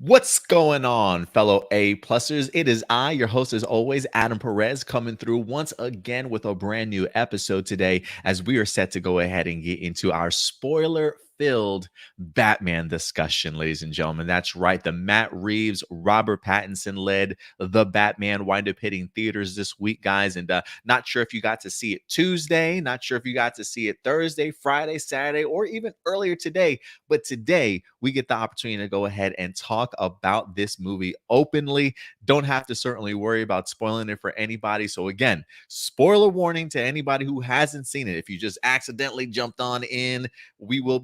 What's going on, fellow A-plussers? It is I, your host as always, Adam Perez, coming through once again with a brand new episode today as we are set to go ahead and get into our spoiler-filled Batman discussion, ladies and gentlemen. That's right. The Matt Reeves, Robert Pattinson-led The Batman wind up hitting theaters this week, guys. And not sure if you got to see it Tuesday, not sure if you got to see it Thursday, Friday, Saturday, or even earlier today. But today, we get the opportunity to go ahead and talk about this movie openly. Don't have to certainly worry about spoiling it for anybody. So again, spoiler warning to anybody who hasn't seen it. If you just accidentally jumped on in, we will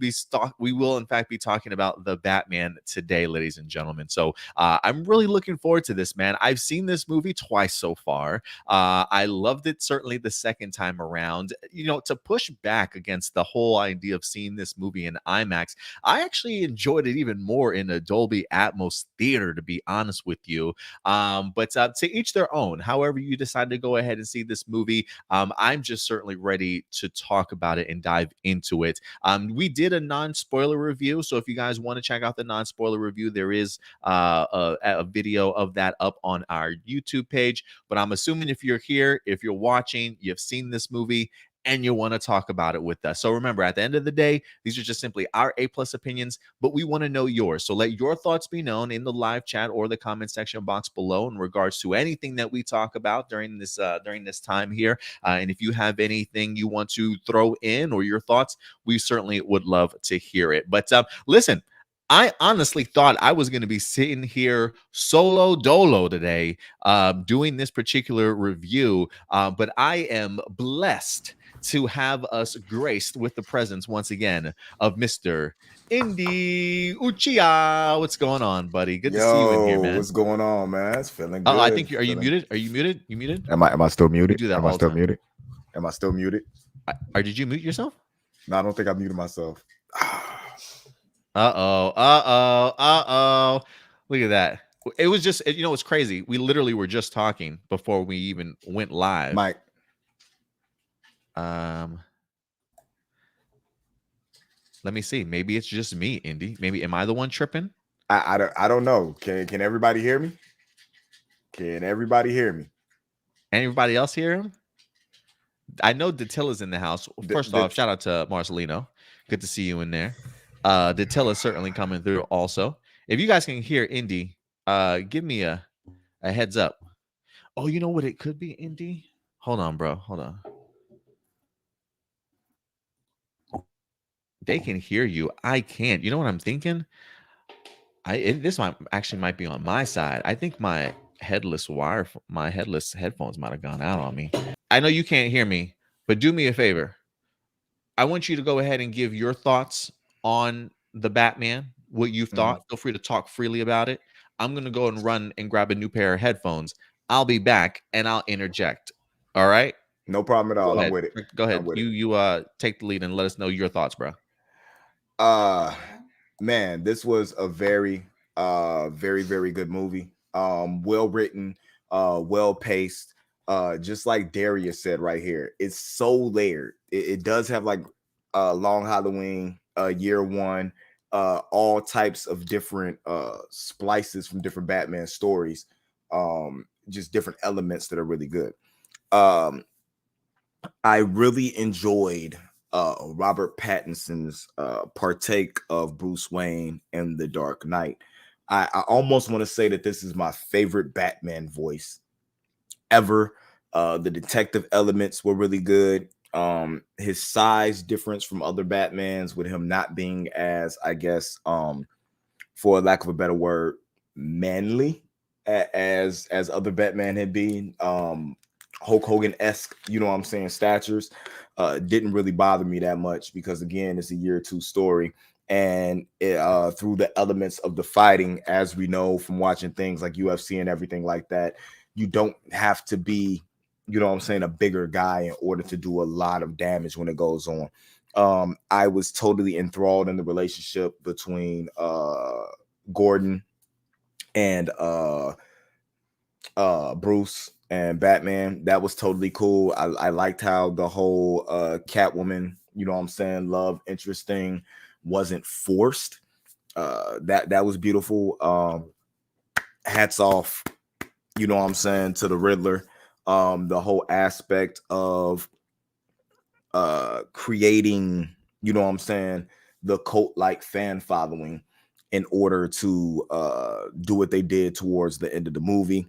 in fact be talking about the Batman today, ladies and gentlemen. So I'm really looking forward to this, man. I've seen this movie twice so far. I loved it certainly the second time around. You know, to push back against the whole idea of seeing this movie in IMAX, I actually enjoyed it even more in a Dolby Atmos theater, to be honest with you. But to each their own. However you decide to go ahead and see this movie, I'm just certainly ready to talk about it and dive into it. We did a non-spoiler review, so if you guys want to check out the non-spoiler review, there is a video of that up on our YouTube page. But I'm assuming if you're here, if you're watching, you've seen this movie, and you want to talk about it with us. So remember, at the end of the day, these are just simply our A-plus opinions, but we want to know yours. So let your thoughts be known in the live chat or the comment section box below in regards to anything that we talk about during this time here. And if you have anything you want to throw in or your thoughts, we certainly would love to hear it. But listen, I honestly thought I was going to be sitting here solo dolo today doing this particular review, but I am blessed to have us graced with the presence once again of Mr. Indy Uchiha. What's going on, buddy? Good to see you in here, man. What's going on, man? It's feeling Oh, good. I think are you muted? Are you muted? You muted? Am I still muted? You do that Am all I the still time. muted? Am I still muted? Or did you mute yourself? No, I don't think I muted myself. Uh-oh. Look at that. It was just, you know, it's crazy. We literally were just talking before we even went live. Mike. Let me see. Maybe it's just me, Indy. Maybe am I the one tripping? I don't know. Can everybody hear me? Can everybody hear me? Anybody else hear him? I know Datilla's in the house. First off, shout out to Marcelino. Good to see you in there. Datilla's certainly coming through also. If you guys can hear Indy, give me a heads up. Oh, you know what it could be, Indy? Hold on, bro. Hold on. They can hear you. I can't. You know what I'm thinking? This might be on my side. I think my headless headphones might have gone out on me. I know you can't hear me, but do me a favor. I want you to go ahead and give your thoughts on the Batman, what you've thought. Feel free to talk freely about it. I'm going to go and run and grab a new pair of headphones. I'll be back and I'll interject. All right? No problem at all. I'm with it. Go ahead. You take the lead and let us know your thoughts, bro. Man, this was a very very good movie. Well written, well paced. Just like Darius said right here, it's so layered. It does have like Long Halloween, year one, all types of different splices from different Batman stories, just different elements that are really good. I really enjoyed Robert Pattinson's partake of Bruce Wayne in The Dark Knight. I almost want to say that this is my favorite Batman voice ever. The detective elements were really good. His size difference from other Batmans, with him not being as, I guess, for lack of a better word, manly as other Batman had been. Hulk Hogan-esque, you know what I'm saying, statures, didn't really bother me that much because, again, it's a year two story. And through the elements of the fighting, as we know from watching things like UFC and everything like that, you don't have to be, you know what I'm saying, a bigger guy in order to do a lot of damage when it goes on. I was totally enthralled in the relationship between Gordon and Bruce and Batman. That was totally cool. I liked how the whole Catwoman, you know what I'm saying, love interest thing wasn't forced. That was beautiful. Hats off, you know what I'm saying, to the Riddler. The whole aspect of creating, you know what I'm saying, the cult like fan following in order to do what they did towards the end of the movie.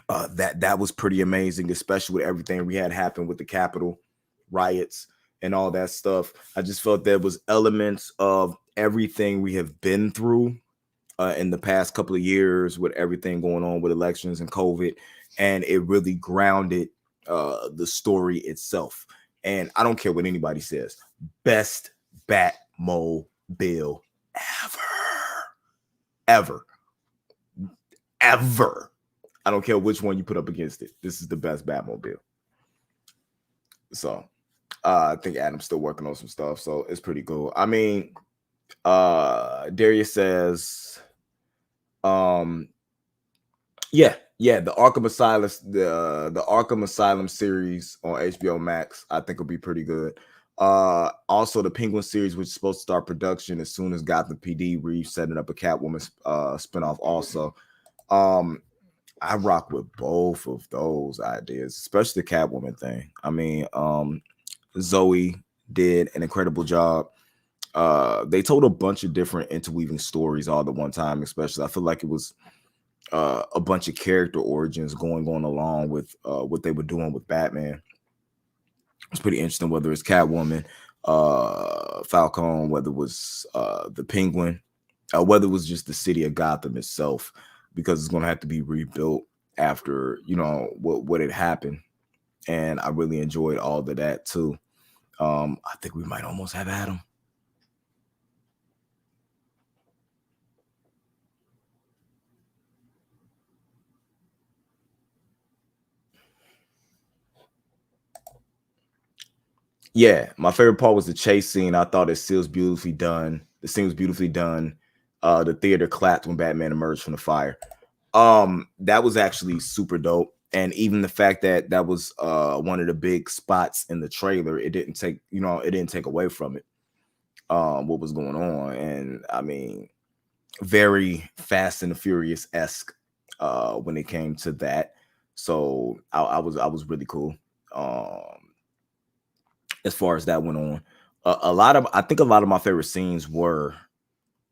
That was pretty amazing, especially with everything we had happen with the Capitol riots and all that stuff. I just felt there was elements of everything we have been through in the past couple of years with everything going on with elections and COVID, and it really grounded the story itself. And I don't care what anybody says, best Batmobile ever, ever. I don't care which one you put up against it. This is the best Batmobile. So I think Adam's still working on some stuff, so it's pretty cool. I mean, Darius says, yeah, the Arkham Asylum, the Arkham Asylum series on HBO Max, I think will be pretty good. Also the Penguin series, which is supposed to start production as soon as Gotham PD. Reeves setting up a Catwoman spinoff also. I rock with both of those ideas, especially the Catwoman thing. I mean, Zoe did an incredible job. They told a bunch of different interweaving stories all at one time, especially. I feel like it was a bunch of character origins going on along with what they were doing with Batman. It's pretty interesting, whether it's Catwoman, Falcone, whether it was the Penguin, whether it was just the city of Gotham itself, because it's going to have to be rebuilt after, you know, what had happened. And I really enjoyed all of that too. I think we might almost have Adam. Yeah, my favorite part was the chase scene. I thought it was beautifully done. The scene was beautifully done. The theater clapped when Batman emerged from the fire. That was actually super dope. And even the fact that that was one of the big spots in the trailer, it didn't take, you know, it didn't take away from it. What was going on. And I mean, very Fast and the Furious esque when it came to that. So I was really cool. As far as that went on, I think a lot of my favorite scenes were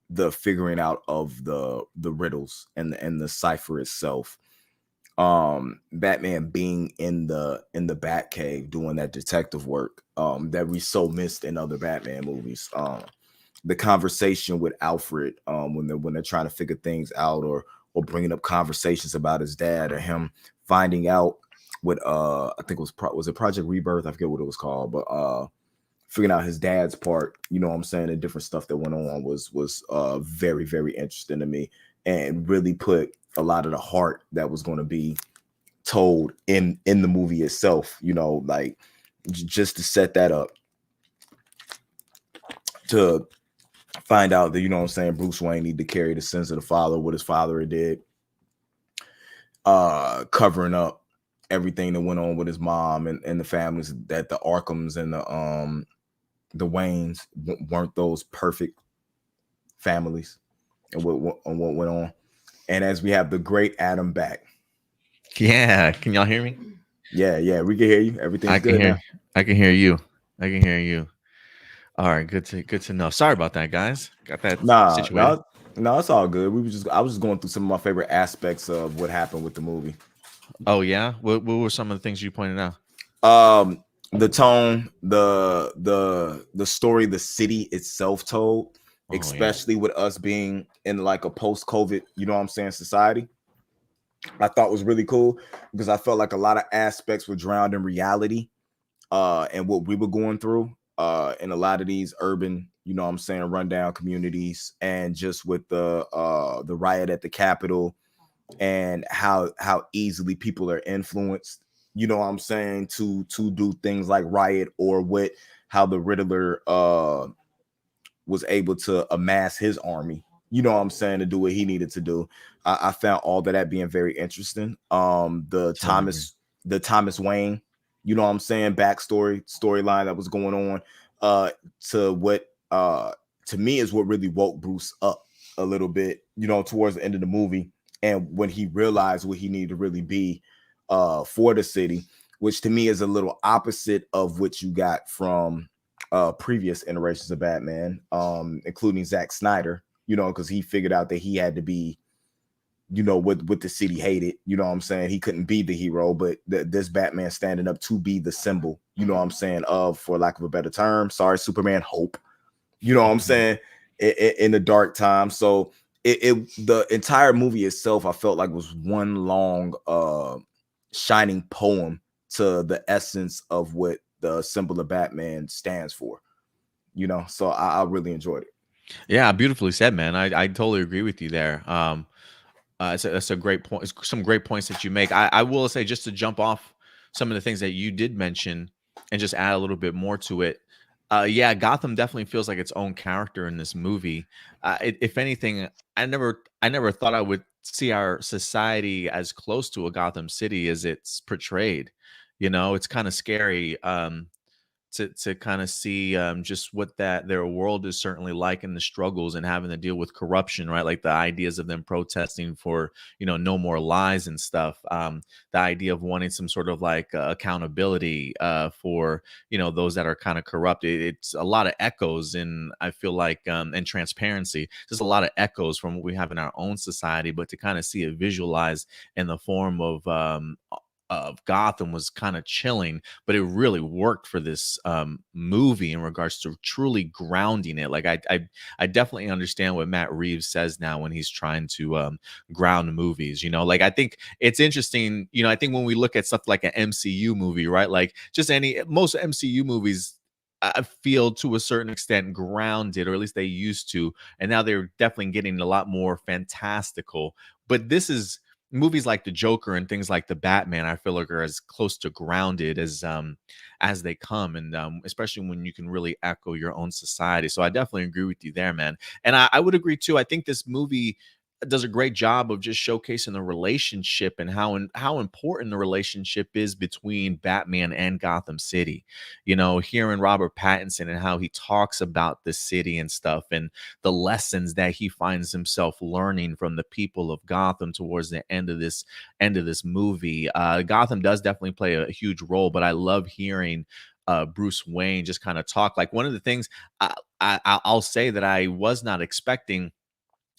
the figuring out of the riddles and the cipher itself. Batman being in the Batcave doing that detective work that we so missed in other Batman movies. The conversation with Alfred when they're trying to figure things out, or bringing up conversations about his dad, or him finding out what I think was it Project Rebirth, I forget what it was called, but figuring out his dad's part, you know what I'm saying, and different stuff that went on was very, very interesting to me, and really put a lot of the heart that was going to be told in the movie itself, you know, like just to set that up, to find out that, you know what I'm saying, Bruce Wayne need to carry the sins of the father, what his father did, covering up everything that went on with his mom and the families, that the Arkhams and the Waynes weren't those perfect families, and what went on. And as we have the great Adam back. Yeah, can y'all hear me? Yeah, we can hear you. Everything's I can good hear now. I can hear you. I can hear you. All right, good to know. Sorry about that, guys. Got that Nah, situated. no, no, it's all good. I was just going through some of my favorite aspects of what happened with the movie. Oh yeah, what were some of the things you pointed out? The tone, the story the city itself told, Oh yeah, especially with us being in like a post-COVID, you know what I'm saying, society, I thought was really cool, because I felt like a lot of aspects were drowned in reality, and what we were going through in a lot of these urban, you know what I'm saying, rundown communities, and just with the riot at the Capitol, and how easily people are influenced, you know what I'm saying, to do things like riot, or what, how the Riddler was able to amass his army, you know what I'm saying, to do what he needed to do. I found all of that being very interesting. totally agree. The Thomas Wayne, you know what I'm saying, storyline that was going on, to what to me is what really woke Bruce up a little bit, towards the end of the movie, and when he realized what he needed to really be for the city, which to me is a little opposite of what you got from previous iterations of Batman, including Zack Snyder, because he figured out that he had to be, what the city hated. You know what I'm saying? He couldn't be the hero, but this Batman standing up to be the symbol, you know what I'm saying, of, for lack of a better term, sorry, Superman, hope, you know what I'm saying, in the dark time. So the entire movie itself, I felt like was one long shining poem to the essence of what the symbol of Batman stands for, so I really enjoyed it. Yeah, beautifully said, man. I totally agree with you there. That's a great point. Some great points that you make. I will say, just to jump off some of the things that you did mention and just add a little bit more to it. Yeah, Gotham definitely feels like its own character in this movie. If anything, I never thought I would see our society as close to a Gotham City as it's portrayed. It's kind of scary. To kind of see just what their world is certainly like, and the struggles and having to deal with corruption, right? Like the ideas of them protesting for no more lies and stuff. The idea of wanting some sort of like accountability for those that are kind of corrupt. It's a lot of echoes, and I feel like and transparency. Just a lot of echoes from what we have in our own society, but to kind of see it visualized in the form of Gotham was kind of chilling, but it really worked for this movie in regards to truly grounding it. Like I definitely understand what Matt Reeves says now when he's trying to ground movies. Like I think it's interesting. I think when we look at stuff like an MCU movie, right? Like just most MCU movies. I feel to a certain extent grounded, or at least they used to, and now they're definitely getting a lot more fantastical. But this is movies like the Joker and things like the Batman, I feel like are as close to grounded as they come, and especially when you can really echo your own society. So I definitely agree with you there, man. And I would agree too. I think this movie does a great job of just showcasing the relationship and how important the relationship is between Batman and Gotham City. Hearing Robert Pattinson and how he talks about the city and stuff, and the lessons that he finds himself learning from the people of Gotham towards the end of this movie. Gotham does definitely play a huge role, but I love hearing Bruce Wayne just kind of talk. Like one of the things I'll say that I was not expecting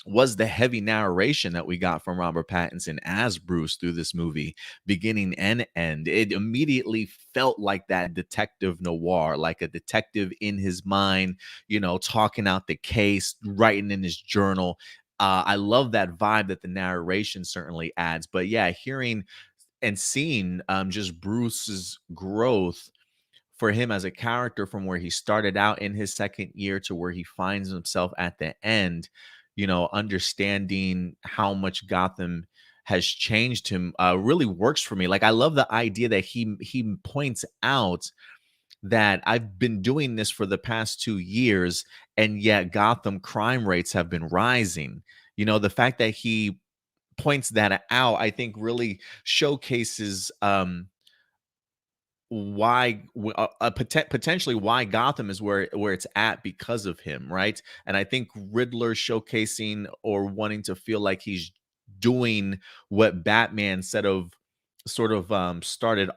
was the heavy narration that we got from Robert Pattinson as Bruce through this movie, beginning and end. It immediately felt like that detective noir, like a detective in his mind, talking out the case, writing in his journal. I love that vibe that the narration certainly adds. But yeah, hearing and seeing just Bruce's growth for him as a character from where he started out in his second year to where he finds himself at the end, understanding how much Gotham has changed him really works for me. Like I love the idea that he points out that I've been doing this for the past 2 years, and yet Gotham crime rates have been rising. The fact that he points that out, I think really showcases why potentially why Gotham is where it's at because of him, right? And I think Riddler showcasing or wanting to feel like he's doing what Batman started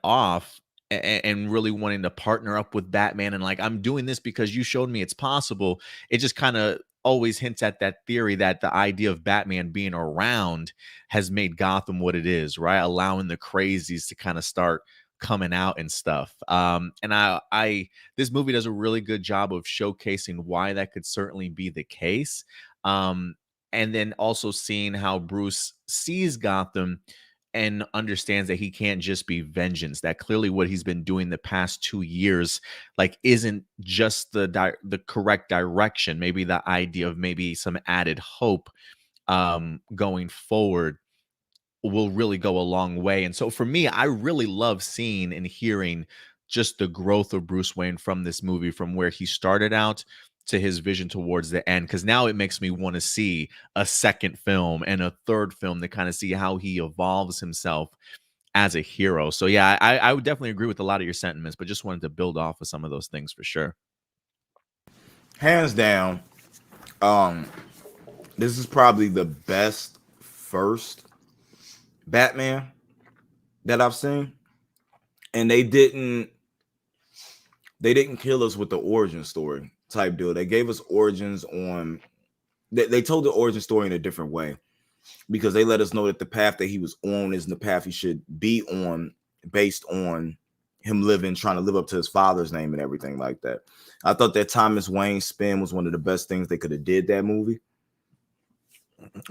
off, and really wanting to partner up with Batman, and like, I'm doing this because you showed me it's possible. It just kind of always hints at that theory that the idea of Batman being around has made Gotham what it is, right? Allowing the crazies to kind of start coming out and stuff. And I this movie does a really good job of showcasing why that could certainly be the case. Um, and then also seeing how Bruce sees Gotham and understands that he can't just be vengeance. That clearly what he's been doing the past 2 years, like, isn't just the correct direction. Maybe the idea of maybe some added hope going forward will really go a long way. And so for me, I really love seeing and hearing just the growth of Bruce Wayne from this movie, from where he started out to his vision towards the end. Because now it makes me want to see a second film and a third film to kind of see how he evolves himself as a hero. So yeah, I would definitely agree with a lot of your sentiments, but just wanted to build off of some of those things for sure. Hands down, Um, this is probably the best first Batman that I've seen, and they didn't kill us with the origin story type deal. They gave us origins on. They told the origin story in a different way because they let us know that the path that he was on isn't the path he should be on, based on him trying to live up to his father's name and everything like that. I thought that Thomas Wayne spin was one of the best things they could have did that movie,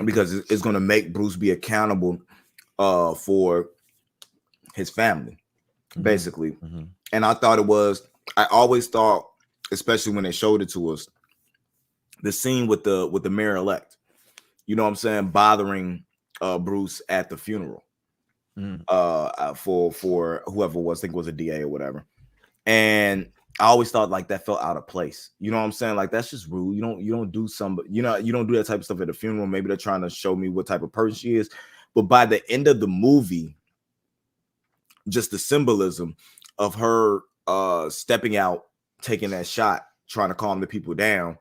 because it's going to make Bruce be accountable for his family, Mhm, basically. mhm, And I always thought, especially when they showed it to us, the scene with the mayor elect, you know what I'm saying, bothering Bruce at the funeral mhm, for whoever it was, I think it was a DA or whatever. And I always thought like that felt out of place. You know what I'm saying? Like that's just rude. You don't do you don't do that type of stuff at a funeral. Maybe they're trying to show me what type of person she is. But by the end of the movie, just the symbolism of her stepping out, taking that shot, trying to calm the people down,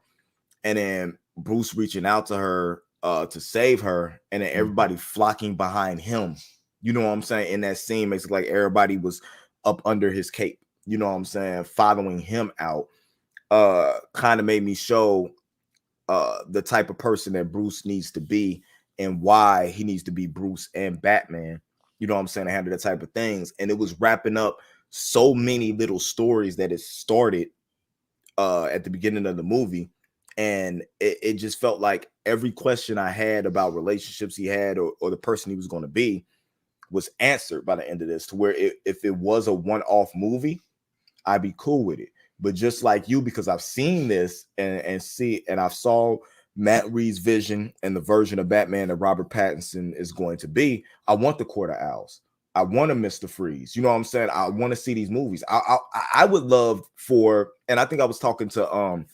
and then Bruce reaching out to her to save her, and then mhm. everybody flocking behind him. You know what I'm saying? In that scene, makes it like everybody was up under his cape. You know what I'm saying? Following him out, kind of made me show the type of person that Bruce needs to be and why he needs to be Bruce and Batman. You know what I'm saying? To handle that type of things, and it was wrapping up so many little stories that it started at the beginning of the movie. And it just felt like every question I had about relationships he had, or the person he was going to be, was answered by the end of this, to where if it was a one-off movie, I'd be cool with it. But just like you, because I've seen this and I've saw Matt Reeves' vision and the version of Batman that Robert Pattinson is going to be, I want the Court of Owls. I want a Mr. Freeze. You know what I'm saying? I want to see these movies. I would love for, and I think I was talking to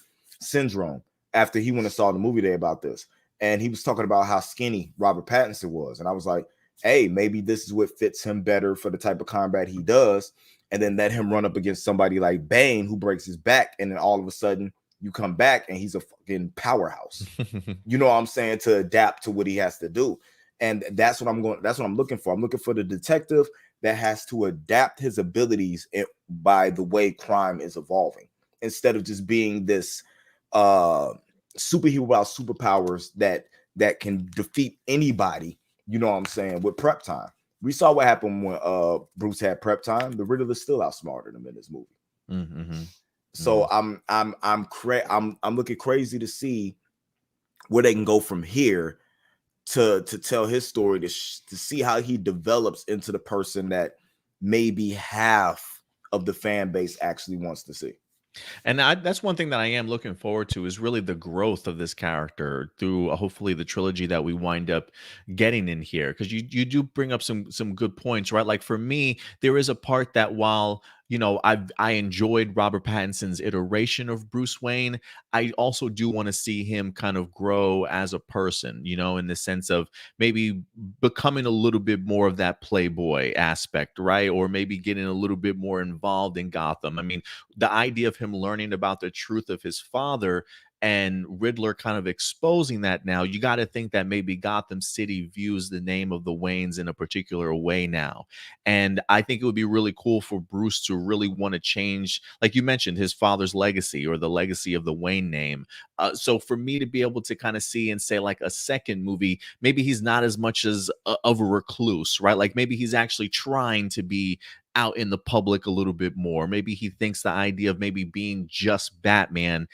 Syndrome after he went and saw the movie day about this, and he was talking about how skinny Robert Pattinson was, and I was like, hey, maybe this is what fits him better for the type of combat he does, and then let him run up against somebody like Bane who breaks his back, and then all of a sudden you come back and he's a fucking powerhouse. You know what I'm saying? To adapt to what he has to do. And that's what I'm looking for. I'm looking for the detective that has to adapt his abilities by the way crime is evolving, instead of just being this uh superhero without superpowers that can defeat anybody, you know what I'm saying, with prep time. We saw what happened when Bruce had prep time. The Riddler still outsmarted him in this movie. Mhm, So mhm. I'm looking crazy to see where they can go from here to tell his story, to see how he develops into the person that maybe half of the fan base actually wants to see. And that's one thing that I am looking forward to is really the growth of this character through hopefully the trilogy that we wind up getting in here. Because you do bring up some good points, right? Like for me, there is a part that while I enjoyed Robert Pattinson's iteration of Bruce Wayne, I also do want to see him kind of grow as a person, in the sense of maybe becoming a little bit more of that playboy aspect, right? Or maybe getting a little bit more involved in Gotham. I mean, the idea of him learning about the truth of his father and Riddler kind of exposing that now, you got to think that maybe Gotham City views the name of the Waynes in a particular way now. And I think it would be really cool for Bruce to really want to change, like you mentioned, his father's legacy or the legacy of the Wayne name. So for me to be able to kind of see and say, like a second movie, maybe he's not as much as of a recluse, right? Like maybe he's actually trying to be out in the public a little bit more. Maybe he thinks the idea of maybe being just Batman,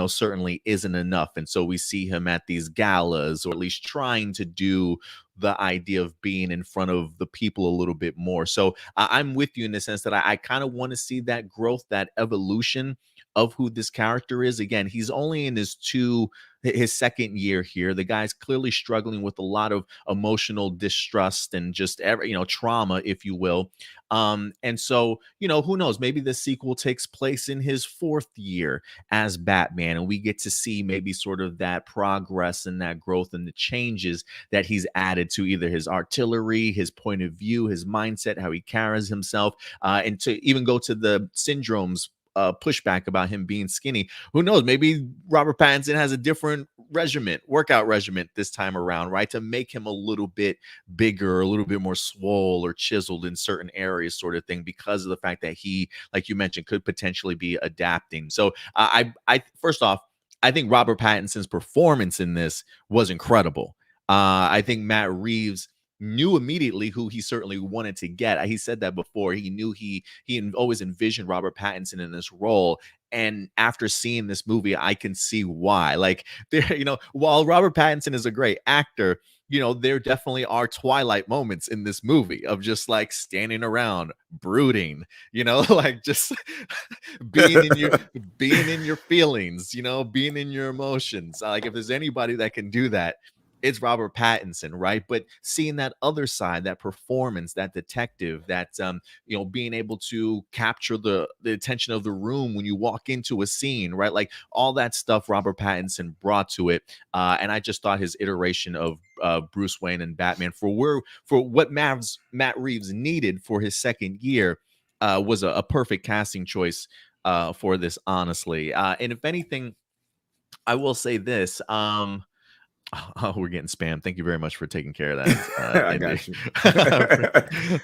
certainly isn't enough. And so we see him at these galas, or at least trying to do the idea of being in front of the people a little bit more. So I'm with you in the sense that I kind of want to see that growth, that evolution of who this character is. Again, he's only in his second year here. The guy's clearly struggling with a lot of emotional distrust and just trauma, if you will. And so, who knows? Maybe the sequel takes place in his fourth year as Batman, and we get to see maybe sort of that progress and that growth and the changes that he's added to either his artillery, his point of view, his mindset, how he carries himself, and to even go to the syndromes pushback about him being skinny. Who knows? Maybe Robert Pattinson has a different workout regimen this time around, right? To make him a little bit bigger, a little bit more swole or chiseled in certain areas, sort of thing, because of the fact that he, like you mentioned, could potentially be adapting. So I first off, I think Robert Pattinson's performance in this was incredible. I think Matt Reeves knew immediately who he certainly wanted to get. He said that before. He knew he always envisioned Robert Pattinson in this role. And after seeing this movie, I can see why. Like, there, while Robert Pattinson is a great actor, there definitely are Twilight moments in this movie of just like standing around brooding, like just being in your being in your feelings, being in your emotions. Like, if there's anybody that can do that, it's Robert Pattinson, right? But seeing that other side, that performance, that detective, that being able to capture the attention of the room when you walk into a scene, right? Like all that stuff Robert Pattinson brought to it. And I just thought his iteration of Bruce Wayne and Batman for what Matt Reeves needed for his second year was a perfect casting choice for this, honestly. And if anything, I will say this. Oh, we're getting spam. Thank you very much for taking care of that, I Indy. got you.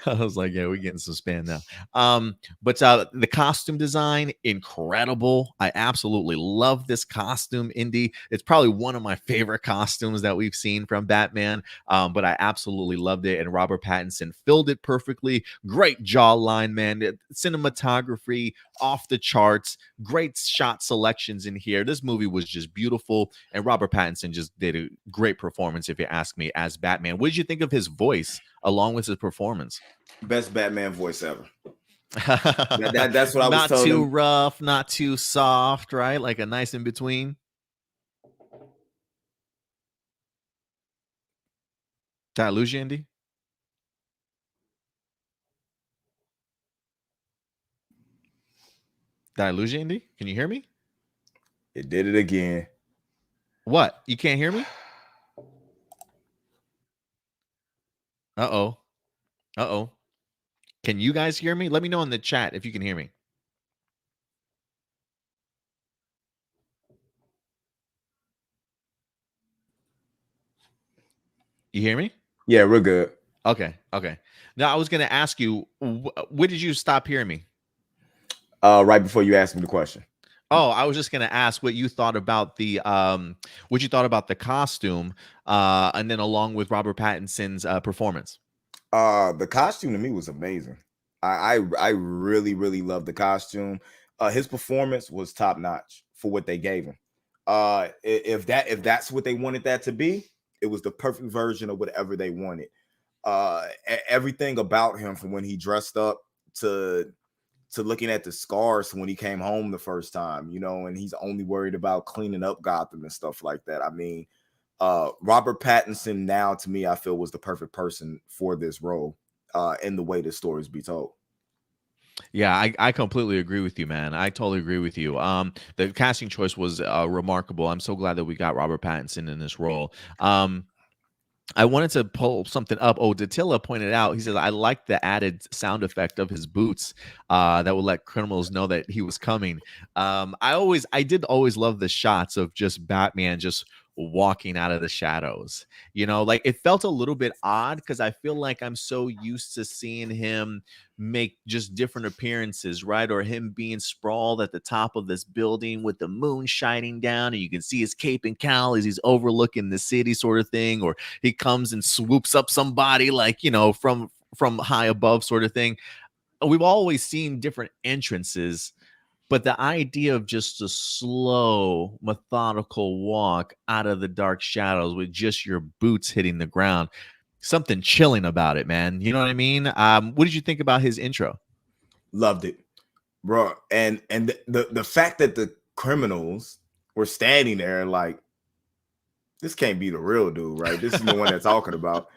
I was like, yeah, we're getting some spam now. But the costume design, incredible. I absolutely love this costume, Indy. It's probably one of my favorite costumes that we've seen from Batman. But I absolutely loved it, and Robert Pattinson filled it perfectly. Great jawline, man. Cinematography off the charts. Great shot selections in here. This movie was just beautiful, and Robert Pattinson just did a great performance, if you ask me, as Batman. What did you think of his voice along with his performance? Best Batman voice ever. That's what I was Not telling too him. rough, not too soft, right? Like a nice in between. Did I lose you, Andy? Did I lose you, Andy? Can you hear me? It did it again. What? You can't hear me? Uh-oh. Uh-oh. Can you guys hear me? Let me know in the chat if you can hear me. You hear me? Yeah, we're good. Okay. Okay. Now I was going to ask you, where did you stop hearing me? Right before you asked me the question. Oh, I was just going to ask what you thought about the costume, and then along with Robert Pattinson's performance. The costume to me was amazing. I really really loved the costume. His performance was top notch for what they gave him. If that's what they wanted that to be, it was the perfect version of whatever they wanted. Everything about him, from when he dressed up to looking at the scars when he came home the first time, and he's only worried about cleaning up Gotham and stuff like that. I mean, Robert Pattinson now, to me, I feel was the perfect person for this role, in the way the stories be told. Yeah, I completely agree with you, man. I totally agree with you. The casting choice was remarkable. I'm so glad that we got Robert Pattinson in this role. I wanted to pull something up. Oh, Datilla pointed out, he says, I like the added sound effect of his boots that will let criminals know that he was coming. I did always love the shots of just Batman just walking out of the shadows. Like it felt a little bit odd because I feel like I'm so used to seeing him make just different appearances, right? Or him being sprawled at the top of this building with the moon shining down, and you can see his cape and cowl as he's overlooking the city, sort of thing. Or he comes and swoops up somebody, like, from high above, sort of thing. We've always seen different entrances, but the idea of just a slow, methodical walk out of the dark shadows with just your boots hitting the ground, something chilling about it, man. You know what I mean? What did you think about his intro? Loved it, bro. And the fact that the criminals were standing there like, this can't be the real dude, right? This is the one they're talking about.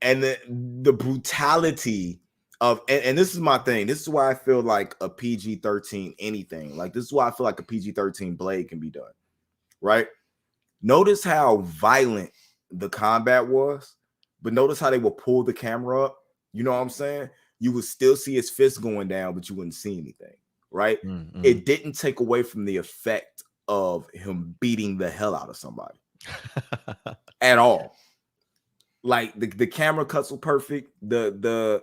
And the brutality of, and this is my thing. This is why I feel like a PG-13 anything. Like, this is why I feel like a PG-13 Blade can be done, right? Notice how violent the combat was, but notice how they will pull the camera up. You know what I'm saying? You would still see his fist going down, but you wouldn't see anything, right? Mm-hmm. It didn't take away from the effect of him beating the hell out of somebody at all. Like the camera cuts were perfect. The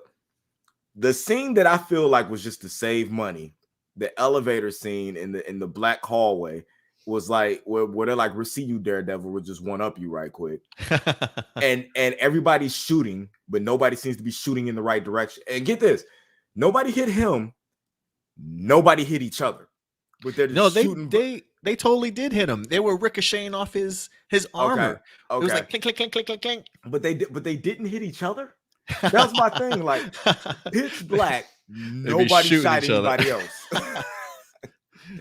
scene that I feel like was just to save money, the elevator scene in the black hallway was like where they're like, "We'll see you, Daredevil. We'll just one up you right quick." And everybody's shooting, but nobody seems to be shooting in the right direction. And get this, nobody hit him, nobody hit each other, but they're No, just shooting. they totally did hit him. They were ricocheting off his Okay, armor. It was okay, like clink clink clink clink clink clink. but they didn't hit each other. That was my thing. Like pitch black, They'd be nobody shooting shot each other. anybody else.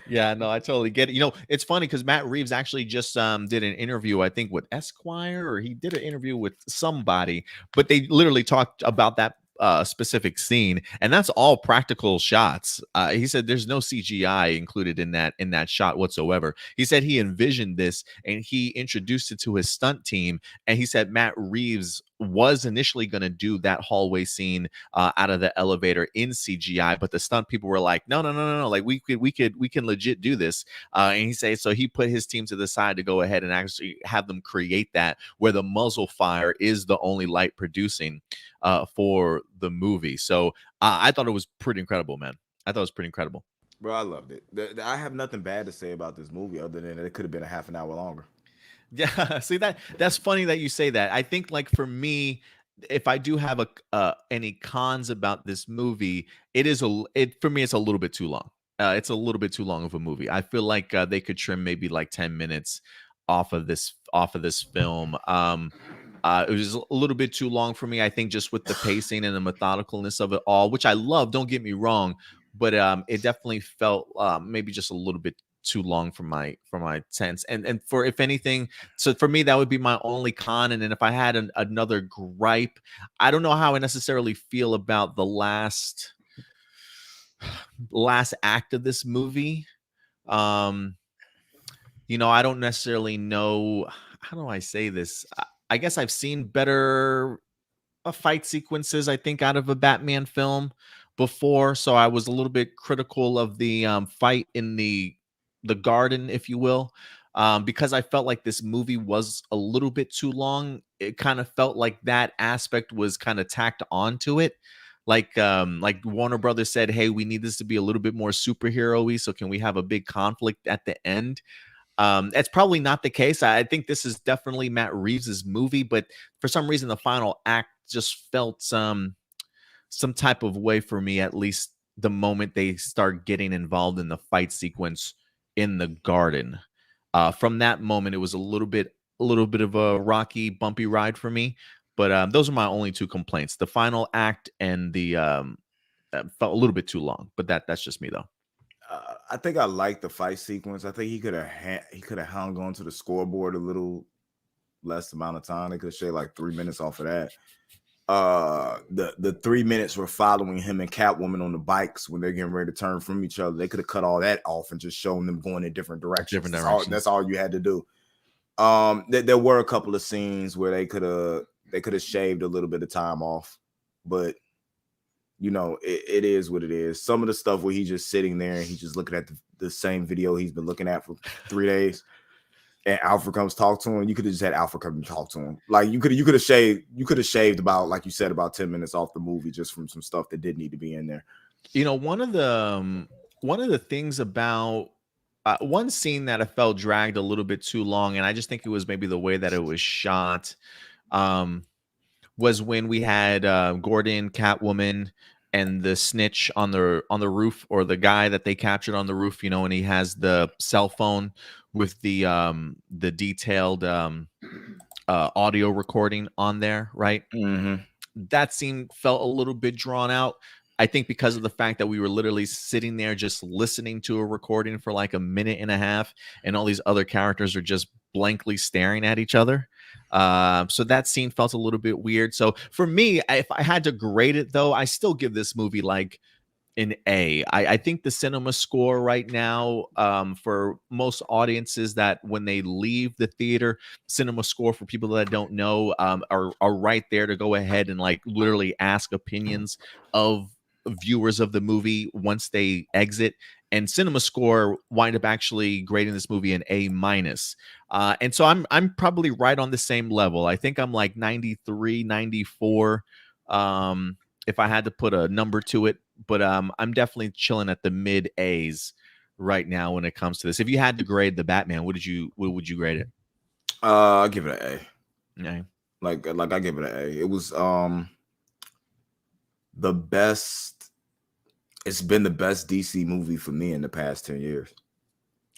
Yeah, no, I totally get it. You know, it's funny because Matt Reeves actually just did an interview, I think, with Esquire, or he did an interview with somebody, but they literally talked about that specific scene, and that's all practical shots. He said there's no CGI included in that shot whatsoever. He said he envisioned this and he introduced it to his stunt team, and he said Matt Reeves was initially going to do that hallway scene out of the elevator in CGI, but the stunt people were like, no, no, no, no, no, like we can legit do this. And he said so he put his team to the side to go ahead and actually have them create that where the muzzle fire is the only light producing for the movie. So I thought it was pretty incredible, man. I thought it was pretty incredible. Bro, I loved it. I have nothing bad to say about this movie other than it could have been a half an hour longer. Yeah, see that's funny that you say that. I think like for me, if I do have a any cons about this movie, it for me it's a little bit too long. It's a little bit too long of a movie. I feel like they could trim maybe like 10 minutes off of this film. It was a little bit too long for me. I think just with the pacing and the methodicalness of it all, which I love. Don't get me wrong, but it definitely felt maybe just a little bit too long for my sense. And for if anything, so for me that would be my only con. And then if I had another gripe, I don't know how I necessarily feel about the last act of this movie. Um, you know, I don't necessarily know how do I say this. I guess I've seen better fight sequences, I think, out of a Batman film before, so I was a little bit critical of the fight in the garden, if you will, because I felt like this movie was a little bit too long. It kind of felt like that aspect was kind of tacked onto it. Like Warner Brothers said, hey, we need this to be a little bit more superhero-y, so can we have a big conflict at the end? That's probably not the case. I think this is definitely Matt Reeves's movie, but for some reason, the final act just felt some type of way for me. At least the moment they start getting involved in the fight sequence in the garden, from that moment, it was a little bit of a rocky, bumpy ride for me. But those are my only two complaints: the final act and the felt a little bit too long. But that's just me, though. I think I like the fight sequence. I think he could have hung on to the scoreboard a little less amount of time. They could have shaved like 3 minutes off of that. The 3 minutes we're following him and Catwoman on the bikes when they're getting ready to turn from each other. They could have cut all that off and just shown them going in different directions. That's all you had to do. There were a couple of scenes where they could have shaved a little bit of time off, but you know, it is what it is. Some of the stuff where he's just sitting there and he's just looking at the same video he's been looking at for 3 days, and Alfred comes talk to him. You could have just had Alfred come and talk to him. Like you could have shaved about, like you said, about 10 minutes off the movie just from some stuff that did need to be in there. You know, one of the things about one scene that I felt dragged a little bit too long, and I just think it was maybe the way that it was shot. Was when we had Gordon, Catwoman, and the snitch on the roof, or the guy that they captured on the roof, you know, and he has the cell phone with the detailed audio recording on there, right? Mm-hmm. That scene felt a little bit drawn out. I think because of the fact that we were literally sitting there just listening to a recording for like a minute and a half, and all these other characters are just blankly staring at each other. So that scene felt a little bit weird. So for me, if I had to grade it, though, I still give this movie like an A. I think the cinema score right now, for most audiences that when they leave the theater, cinema score for people that don't know, are right there to go ahead and like literally ask opinions of viewers of the movie once they exit. and Cinema Score wind up actually grading this movie an A minus. And so I'm probably right on the same level. I think I'm like 93, 94. If I had to put a number to it, but I'm definitely chilling at the mid A's right now when it comes to this. If you had to grade the Batman, what would you grade it? I give it an A. Yeah. Like I give it an A. It was the best. It's been the best DC movie for me in the past 10 years.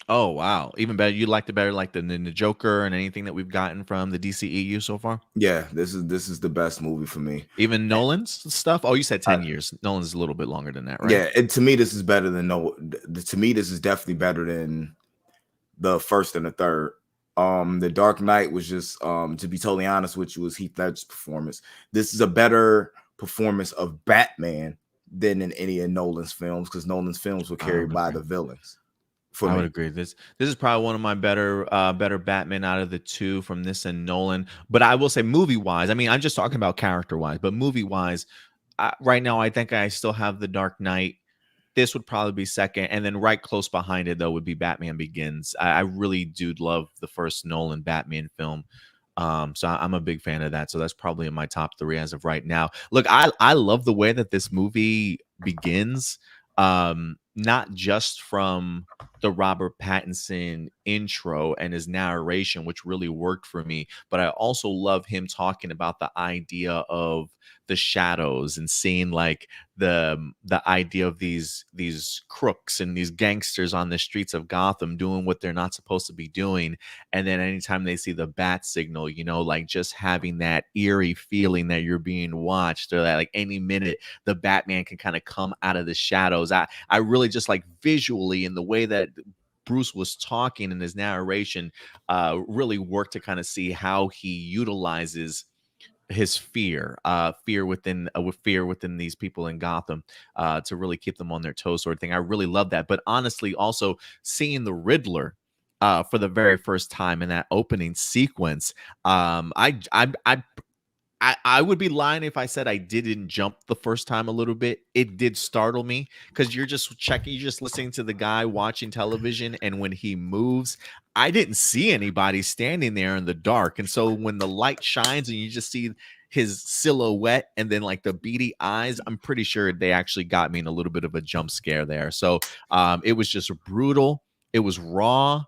Oh wow, even better. You liked it better like than the Joker and anything that we've gotten from the DCEU so far. Yeah, this is the best movie for me. Even Eh, Nolan's stuff. Oh, you said I, 10 years. Nolan's a little bit longer than that, right? yeah, and to me, this is better than no. To me, this is definitely better than the first and the third. The Dark Knight was just, to be totally honest with you, was Heath Ledger's performance. This is a better performance of Batman than in any of Nolan's films, because Nolan's films were I carried would by agree. the villains for I would me. agree. This is probably one of my better Batman out of the two from this and Nolan. But I will say movie wise, I mean, I'm just talking about character wise, but movie wise, right now I think I still have the Dark Knight. This would probably be second, and then right close behind it though would be Batman Begins. I really do love the first Nolan Batman film. So I'm a big fan of that. So that's probably in my top three as of right now. Look, I love the way that this movie begins. Not just from the Robert Pattinson intro and his narration, which really worked for me, but I also love him talking about the idea of the shadows and seeing like the idea of these crooks and these gangsters on the streets of Gotham doing what they're not supposed to be doing. And then anytime they see the bat signal, like just having that eerie feeling that you're being watched, or that like any minute the Batman can kind of come out of the shadows. I really just like visually in the way that Bruce was talking in his narration, really worked to kind of see how he utilizes his fear within these people in Gotham, to really keep them on their toes, sort of thing. I really love that. But honestly, also seeing the Riddler for the very first time in that opening sequence, I would be lying if I said I didn't jump the first time a little bit. It did startle me because you're just listening to the guy watching television, and when he moves, I didn't see anybody standing there in the dark. And so when the light shines and you just see his silhouette and then like the beady eyes, I'm pretty sure they actually got me in a little bit of a jump scare there. So it was just brutal. It was raw.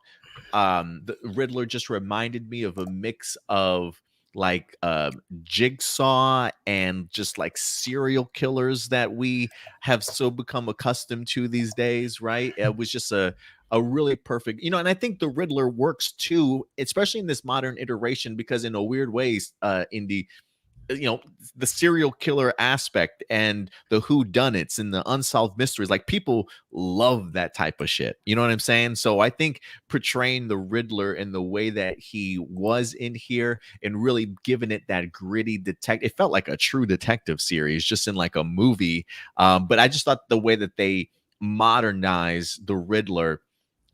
The Riddler just reminded me of a mix of like Jigsaw and just like serial killers that we have so become accustomed to these days, right? It was just a really perfect, and I think the Riddler works too, especially in this modern iteration, because in a weird ways, in the serial killer aspect and the who done it's and the unsolved mysteries, like people love that type of shit, you know what I'm saying? So I think portraying the Riddler in the way that he was in here and really giving it that gritty detective, it felt like a true detective series just in like a movie. But I just thought the way that they modernized the Riddler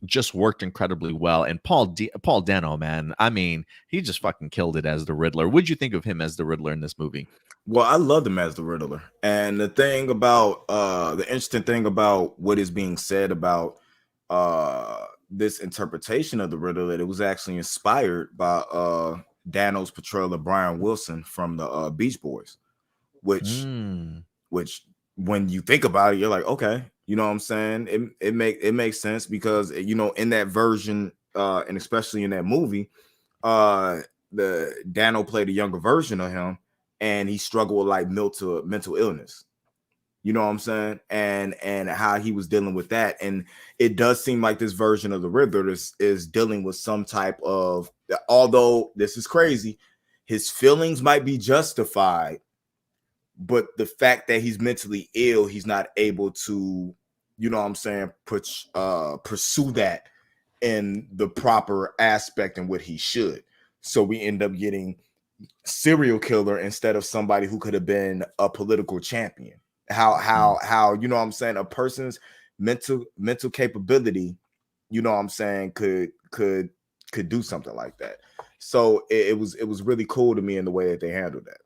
just worked incredibly well. And Paul Dano, man, I mean, he just fucking killed it as the Riddler. What'd you think of him as the Riddler in this movie? Well, I love him as the Riddler. And the interesting thing about what is being said about this interpretation of the Riddler, that it was actually inspired by Dano's portrayal of Brian Wilson from the Beach Boys, which Mm. which when you think about it, you're like, okay, you know what I'm saying? It makes sense, because in that version, and especially in that movie, the Dano played a younger version of him, and he struggled with like mental illness. You know what I'm saying? And how he was dealing with that. And it does seem like this version of the Riddler is dealing with some type of, although this is crazy, his feelings might be justified, but the fact that he's mentally ill, he's not able to, you know what I'm saying, pursue that in the proper aspect and what he should. So we end up getting serial killer instead of somebody who could have been a political champion. Mm. How you know what I'm saying, a person's mental capability, you know what I'm saying, could do something like that. So it was really cool to me in the way that they handled that.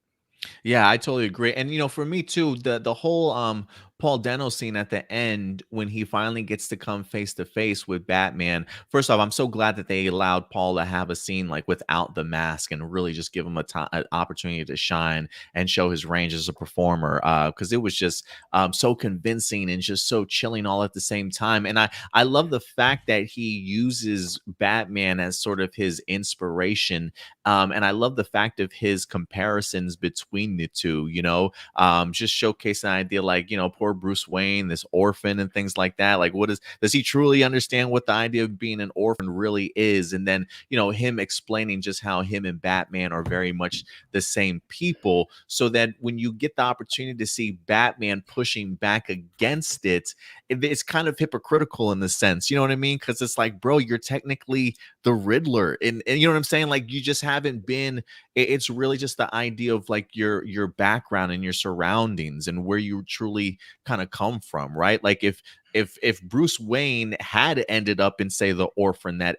Yeah, I totally agree. And for me too, the whole Paul Dano scene at the end when he finally gets to come face to face with Batman. First off, I'm so glad that they allowed Paul to have a scene like without the mask and really just give him an opportunity to shine and show his range as a performer. Because it was just so convincing and just so chilling all at the same time. And I love the fact that he uses Batman as sort of his inspiration. And I love the fact of his comparisons between the two. Just showcase an idea like, poor Bruce Wayne, this orphan and things like that. Like, does he truly understand what the idea of being an orphan really is? And then, him explaining just how him and Batman are very much the same people, so that when you get the opportunity to see Batman pushing back against it's kind of hypocritical in the sense, you know what I mean? Because it's like, bro, you're technically the Riddler, and you know what I'm saying? Like, you just haven't been. It's really just the idea of like your background and your surroundings and where you truly kind of come from, right? Like, if Bruce Wayne had ended up in, say, the orphan that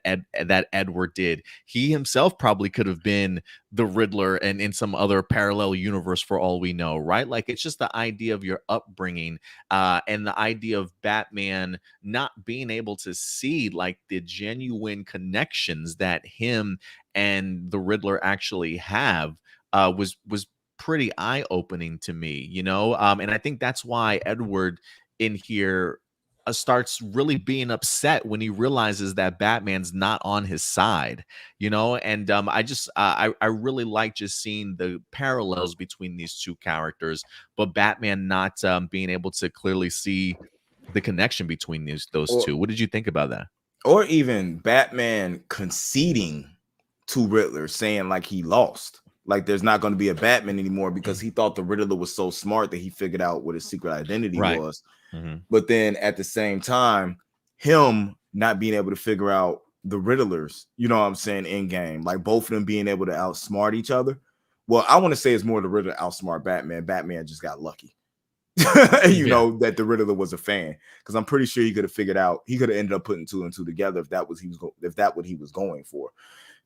Edward did, he himself probably could have been the Riddler and in some other parallel universe for all we know, right? Like, it's just the idea of your upbringing, and the idea of Batman not being able to see like the genuine connections that him and the Riddler actually have, was pretty eye opening to me, and I think that's why Edward in here starts really being upset when he realizes that Batman's not on his side, and I really like just seeing the parallels between these two characters, but Batman not being able to clearly see the connection between those Or two. What did you think about that? or even Batman conceding to Riddler, saying like he lost. Like there's not going to be a Batman anymore because he thought the Riddler was so smart that he figured out what his secret identity Right. was. Mhm. But then at the same time, him not being able to figure out the Riddlers, you know what I'm saying, in game, like both of them being able to outsmart each other. Well, I want to say it's more the Riddler outsmart Batman. Batman just got lucky. Yeah. That the Riddler was a fan, because I'm pretty sure he could have figured out, he could have ended up putting two and two together if that was what he was going for.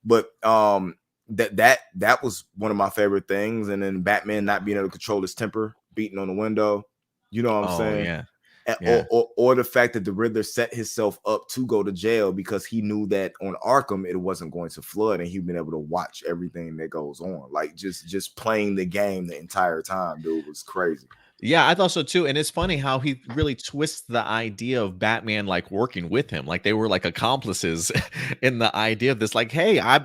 But that was one of my favorite things. And then Batman not being able to control his temper, beating on the window, you know what I'm Oh, saying? yeah. Or, Yeah. or the fact that the Riddler set himself up to go to jail because he knew that on Arkham it wasn't going to flood, and he'd been able to watch everything that goes on. Like just playing the game the entire time, dude, was crazy. Yeah, I thought so too. And it's funny how he really twists the idea of Batman like working with him. Like they were like accomplices in the idea of this, like, hey, I'm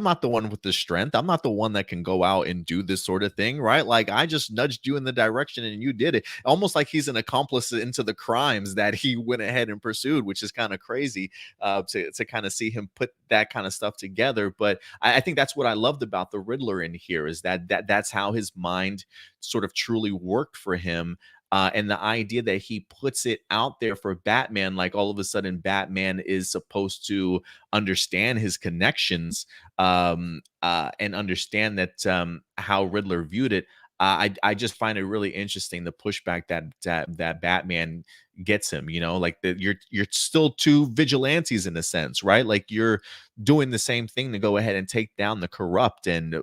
not the one with the strength. I'm not the one that can go out and do this sort of thing, right? Like I just nudged you in the direction and you did it. Almost like he's an accomplice into the crimes that he went ahead and pursued, which is kind of crazy to kind of see him put that kind of stuff together. But I think that's what I loved about the Riddler in here is that's how his mind sort of truly worked for him. And the idea that he puts it out there for Batman, like all of a sudden Batman is supposed to understand his connections, and understand that how Riddler viewed it. I just find it really interesting the pushback that Batman gets him. Like that you're still two vigilantes in a sense, right? Like you're doing the same thing to go ahead and take down the corrupt and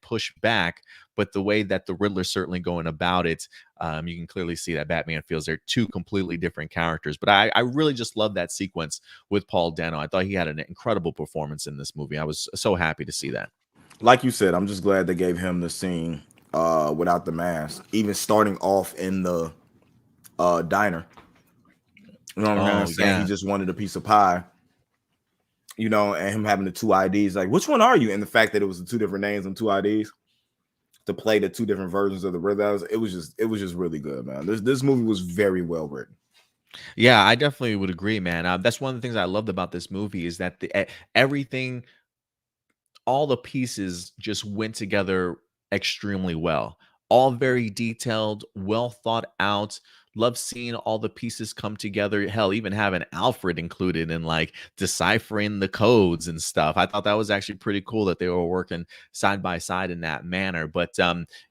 push back, but the way that the Riddler's certainly going about it, you can clearly see that Batman feels they're two completely different characters. But I really just love that sequence with Paul Dano. I thought he had an incredible performance in this movie. I was so happy to see that. Like you said, I'm just glad they gave him the scene without the mask, even starting off in the diner. You know what I'm Oh saying? He yeah. just wanted a piece of pie, and him having the two IDs, like, which one are you? And the fact that it was the two different names and two IDs to play the two different versions of the Riddler, it was just really good, man. This movie was very well written. Yeah, I definitely would agree, man. That's one of the things I loved about this movie is that everything, all the pieces just went together extremely well. All very detailed, well thought out. Love seeing all the pieces come together. Hell, even having Alfred included in like deciphering the codes and stuff. I thought that was actually pretty cool that they were working side by side in that manner. But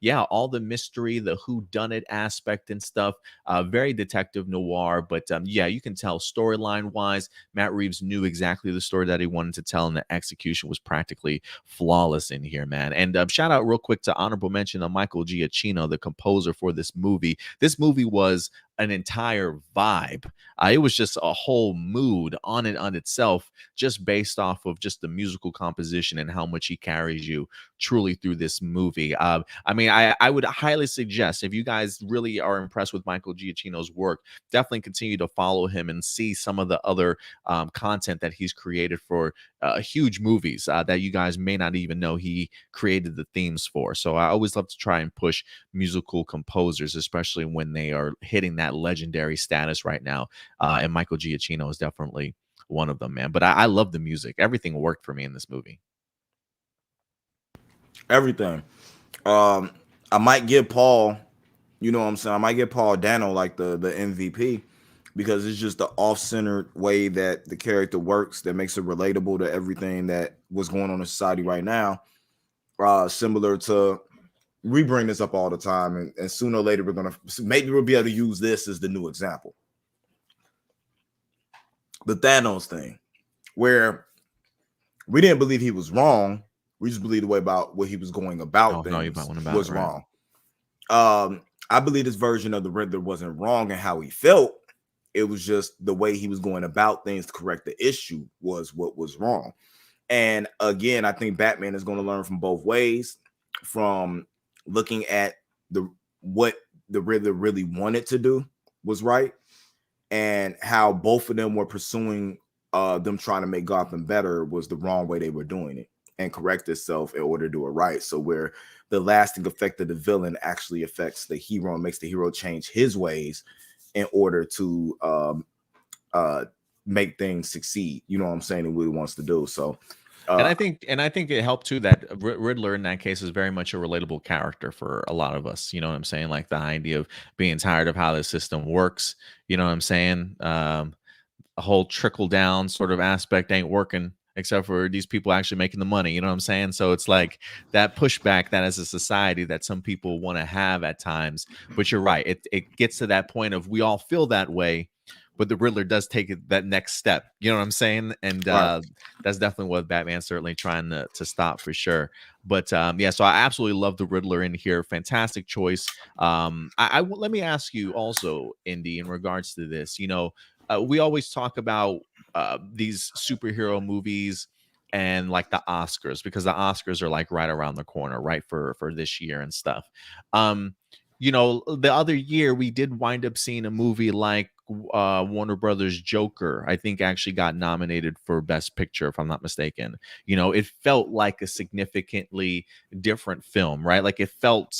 yeah, all the mystery, the who done it aspect and stuff, very detective noir. But yeah, you can tell storyline wise, Matt Reeves knew exactly the story that he wanted to tell, and the execution was practically flawless in here, man. And shout out real quick to honorable mention of Michael Giacchino, the composer for this movie. This movie was an entire vibe. It was just a whole mood on it on itself, just based off of just the musical composition and how much he carries you truly through this movie. I mean, I would highly suggest, if you guys really are impressed with Michael Giacchino's work, definitely continue to follow him and see some of the other content that he's created for huge movies that you guys may not even know he created the themes for. So I always love to try and push musical composers, especially when they are hitting that legendary status right now. And Michael Giacchino is definitely one of them, man. But I love the music. Everything worked for me in this movie. Everything. Um, I might give Paul, you know what I'm saying? I might give Paul Dano like the MVP because it's just the off-centered way that the character works that makes it relatable to everything that was going on in society right now. Similar to, we bring this up all the time, and sooner or later maybe we'll be able to use this as the new example. The Thanos thing, where we didn't believe he was wrong. We just believed the way about what he was going about things was wrong. I believe this version of the Riddler wasn't wrong in how he felt. It was just the way he was going about things to correct the issue was what was wrong. And again, I think Batman is going to learn from both ways, from looking at what the Riddler really wanted to do was right, and how both of them were pursuing them trying to make Gotham better was the wrong way they were doing it, and correct itself in order to do it right. So where the lasting effect of the villain actually affects the hero and makes the hero change his ways in order to make things succeed. You know what I'm saying? And what he wants to do. So and I think it helped too that Riddler in that case is very much a relatable character for a lot of us. You know what I'm saying? Like the idea of being tired of how the system works. You know what I'm saying? A whole trickle down sort of aspect ain't working except for these people actually making the money. You know what I'm saying? So it's like that pushback that as a society that some people want to have at times. But you're right. It gets to that point of we all feel that way, but the Riddler does take that next step. You know what I'm saying? And that's definitely what Batman's certainly trying to stop for sure. But yeah, so I absolutely love the Riddler in here. Fantastic choice. Let me ask you also, Indy, in regards to this. You know, we always talk about these superhero movies and like the Oscars, because the Oscars are like right around the corner, right, for this year and stuff. You know, the other year we did wind up seeing a movie like Warner Brothers Joker, I think actually got nominated for Best Picture, if I'm not mistaken. You know, it felt like a significantly different film, right? Like it felt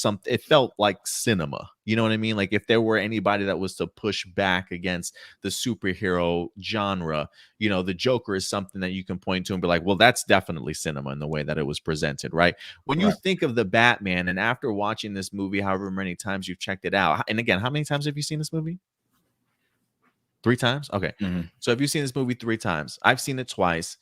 like cinema. You know what I mean? Like if there were anybody that was to push back against the superhero genre, you know, the Joker is something that you can point to and be like, well, that's definitely cinema in the way that it was presented, right? When you think of the Batman, and after watching this movie, however many times you've checked it out, and again, how many times have you seen this movie? 3 times? Okay. So have you seen this movie 3 times? I've seen it twice.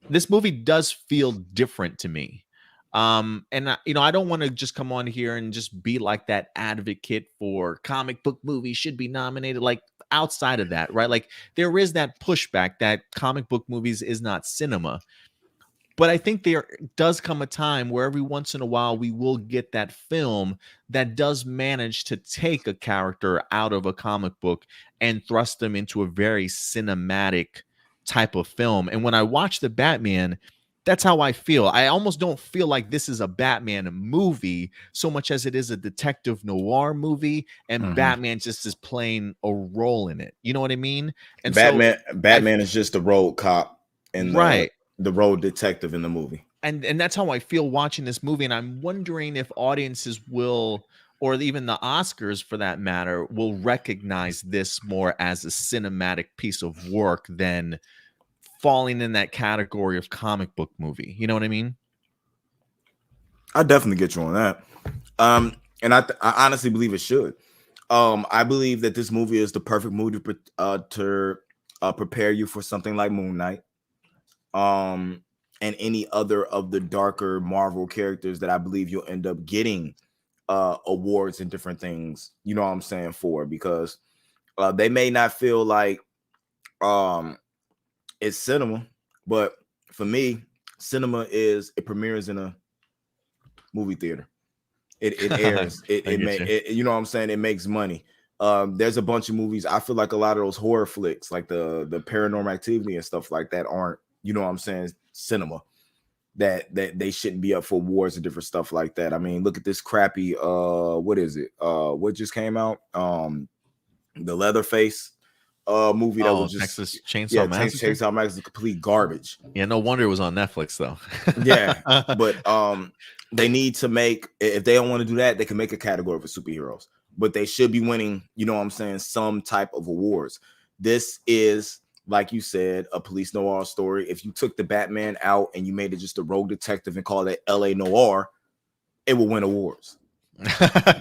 This movie does feel different to me. And you know, I don't want to just come on here and just be like that advocate for comic book movies should be nominated. Like outside of that, right? Like there is that pushback that comic book movies is not cinema. But I think there does come a time where every once in a while we will get that film that does manage to take a character out of a comic book and thrust them into a very cinematic type of film. And when I watch the Batman, that's how I feel. I almost don't feel like this is a Batman movie so much as it is a detective noir movie, and Batman just is playing a role in it. You know what I mean? And Batman is just the road cop and right. The road detective in the movie. And that's how I feel watching this movie. And I'm wondering if audiences will, or even the Oscars for that matter, will recognize this more as a cinematic piece of work than falling in that category of comic book movie. You know what I mean? I definitely get you on that. And I honestly believe it should. I believe that this movie is the perfect movie to prepare you for something like Moon Knight. And any other of the darker Marvel characters that I believe you'll end up getting awards and different things, you know what I'm saying, for, because they may not feel like it's cinema, but for me, cinema is, it premieres in a movie theater. It airs, you know what I'm saying, it makes money. There's a bunch of movies. I feel like a lot of those horror flicks, like the paranormal activity and stuff like that, aren't, you know what I'm saying, cinema. That they shouldn't be up for awards and different stuff like that. I mean, look at this crappy what is it? What just came out? The Leatherface movie that Oh, was just, Texas Chainsaw yeah, Massacre. Chainsaw Max is complete garbage. Yeah, no wonder it was on Netflix though. Yeah, but they need to make, if they don't want to do that, they can make a category for superheroes. But they should be winning, you know what I'm saying, some type of awards. This is, like you said, a police noir story. If you took the Batman out and you made it just a rogue detective and called it LA Noir, it will win awards.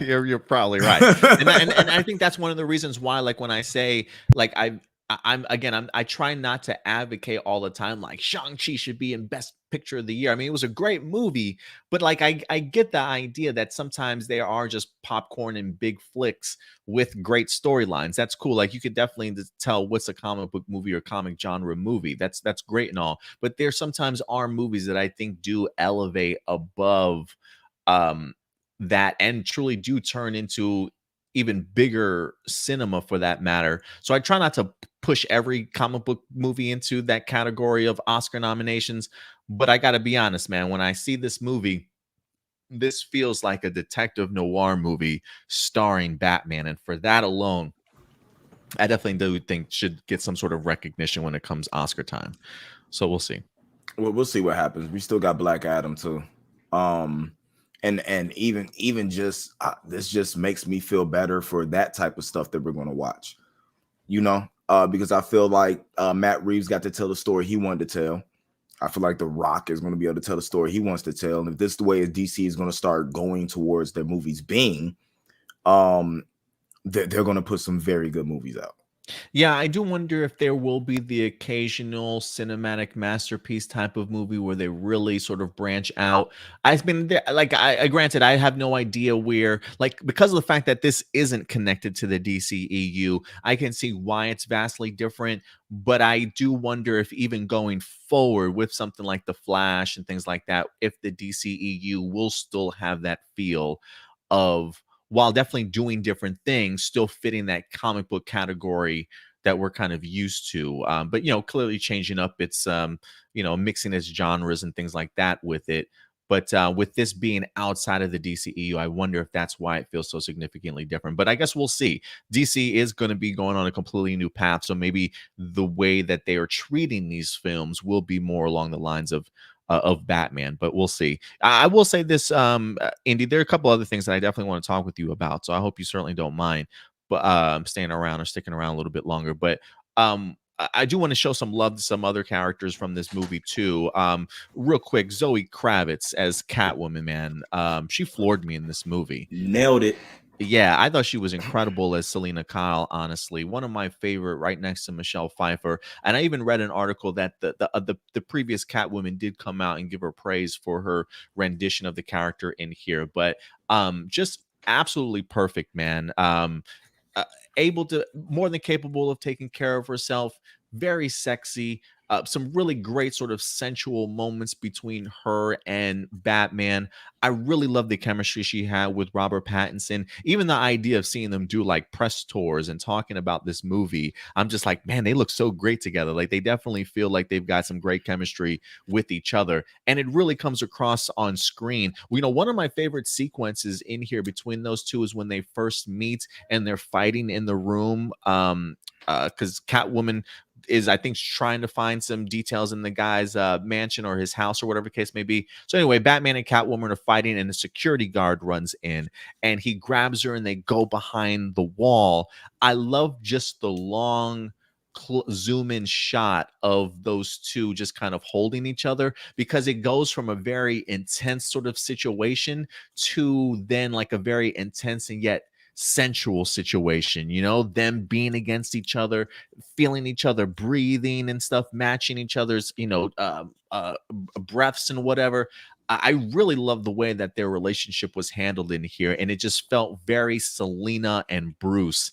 You're probably right, and I think that's one of the reasons why, like when I say, like I'm again, I try not to advocate all the time like Shang-Chi should be in Best Picture of the Year. I mean, it was a great movie, but like I get the idea that sometimes they are just popcorn and big flicks with great storylines. That's cool. Like you could definitely tell what's a comic book movie or comic genre movie. That's great and all, but there sometimes are movies that I think do elevate above um that and truly do turn into even bigger cinema for that matter. So I try not to push every comic book movie into that category of Oscar nominations, but I got to be honest, man, when I see this movie, this feels like a detective noir movie starring Batman, and for that alone, I definitely do think should get some sort of recognition when it comes Oscar time. So we'll see. Well, we'll see what happens. We still got Black Adam too. Um and even just this just makes me feel better for that type of stuff that we're going to watch. You know, because I feel like Matt Reeves got to tell the story he wanted to tell. I feel like The Rock is going to be able to tell the story he wants to tell. And if this is the way DC is going to start going towards their movies being, um, they're going to put some very good movies out. Yeah, I do wonder if there will be the occasional cinematic masterpiece type of movie where they really sort of branch out. I've been there, like I granted I have no idea where, like because of the fact that this isn't connected to the DCEU, I can see why it's vastly different. But I do wonder if even going forward with something like The Flash and things like that, if the DCEU will still have that feel of, while definitely doing different things, still fitting that comic book category that we're kind of used to. But clearly changing up its mixing its genres and things like that with it. But with this being outside of the DCEU, I wonder if that's why it feels so significantly different. But I guess we'll see. DC is going to be going on a completely new path, so maybe the way that they are treating these films will be more along the lines of Batman, but we'll see. I will say this, Indy, there are a couple other things that I definitely want to talk with you about, so I hope you certainly don't mind, but staying around or sticking around a little bit longer. But I do want to show some love to some other characters from this movie too. Real quick, Zoe Kravitz as Catwoman, man, she floored me in this movie. Nailed it. Yeah, I thought she was incredible as Selena Kyle, honestly. One of my favorite, right next to Michelle Pfeiffer. And I even read an article that the previous Catwoman did come out and give her praise for her rendition of the character in here. But just absolutely perfect, man. Uh, Able to, more than capable of taking care of herself, very sexy. Some really great sort of sensual moments between her and Batman. I really love the chemistry she had with Robert Pattinson. Even the idea of seeing them do like press tours and talking about this movie, I'm just like, man, they look so great together. Like they definitely feel like they've got some great chemistry with each other, and it really comes across on screen. One of my favorite sequences in here between those two is when they first meet and they're fighting in the room. Because Catwoman is, I think, trying to find some details in the guy's mansion or his house or whatever the case may be. So anyway, Batman and Catwoman are fighting, and a security guard runs in, and he grabs her, and they go behind the wall. I love just the long zoom in shot of those two just kind of holding each other, because it goes from a very intense sort of situation to then like a very intense and yet sensual situation, them being against each other, feeling each other breathing and stuff, matching each other's, breaths and whatever. I really love the way that their relationship was handled in here, and it just felt very Selena and Bruce,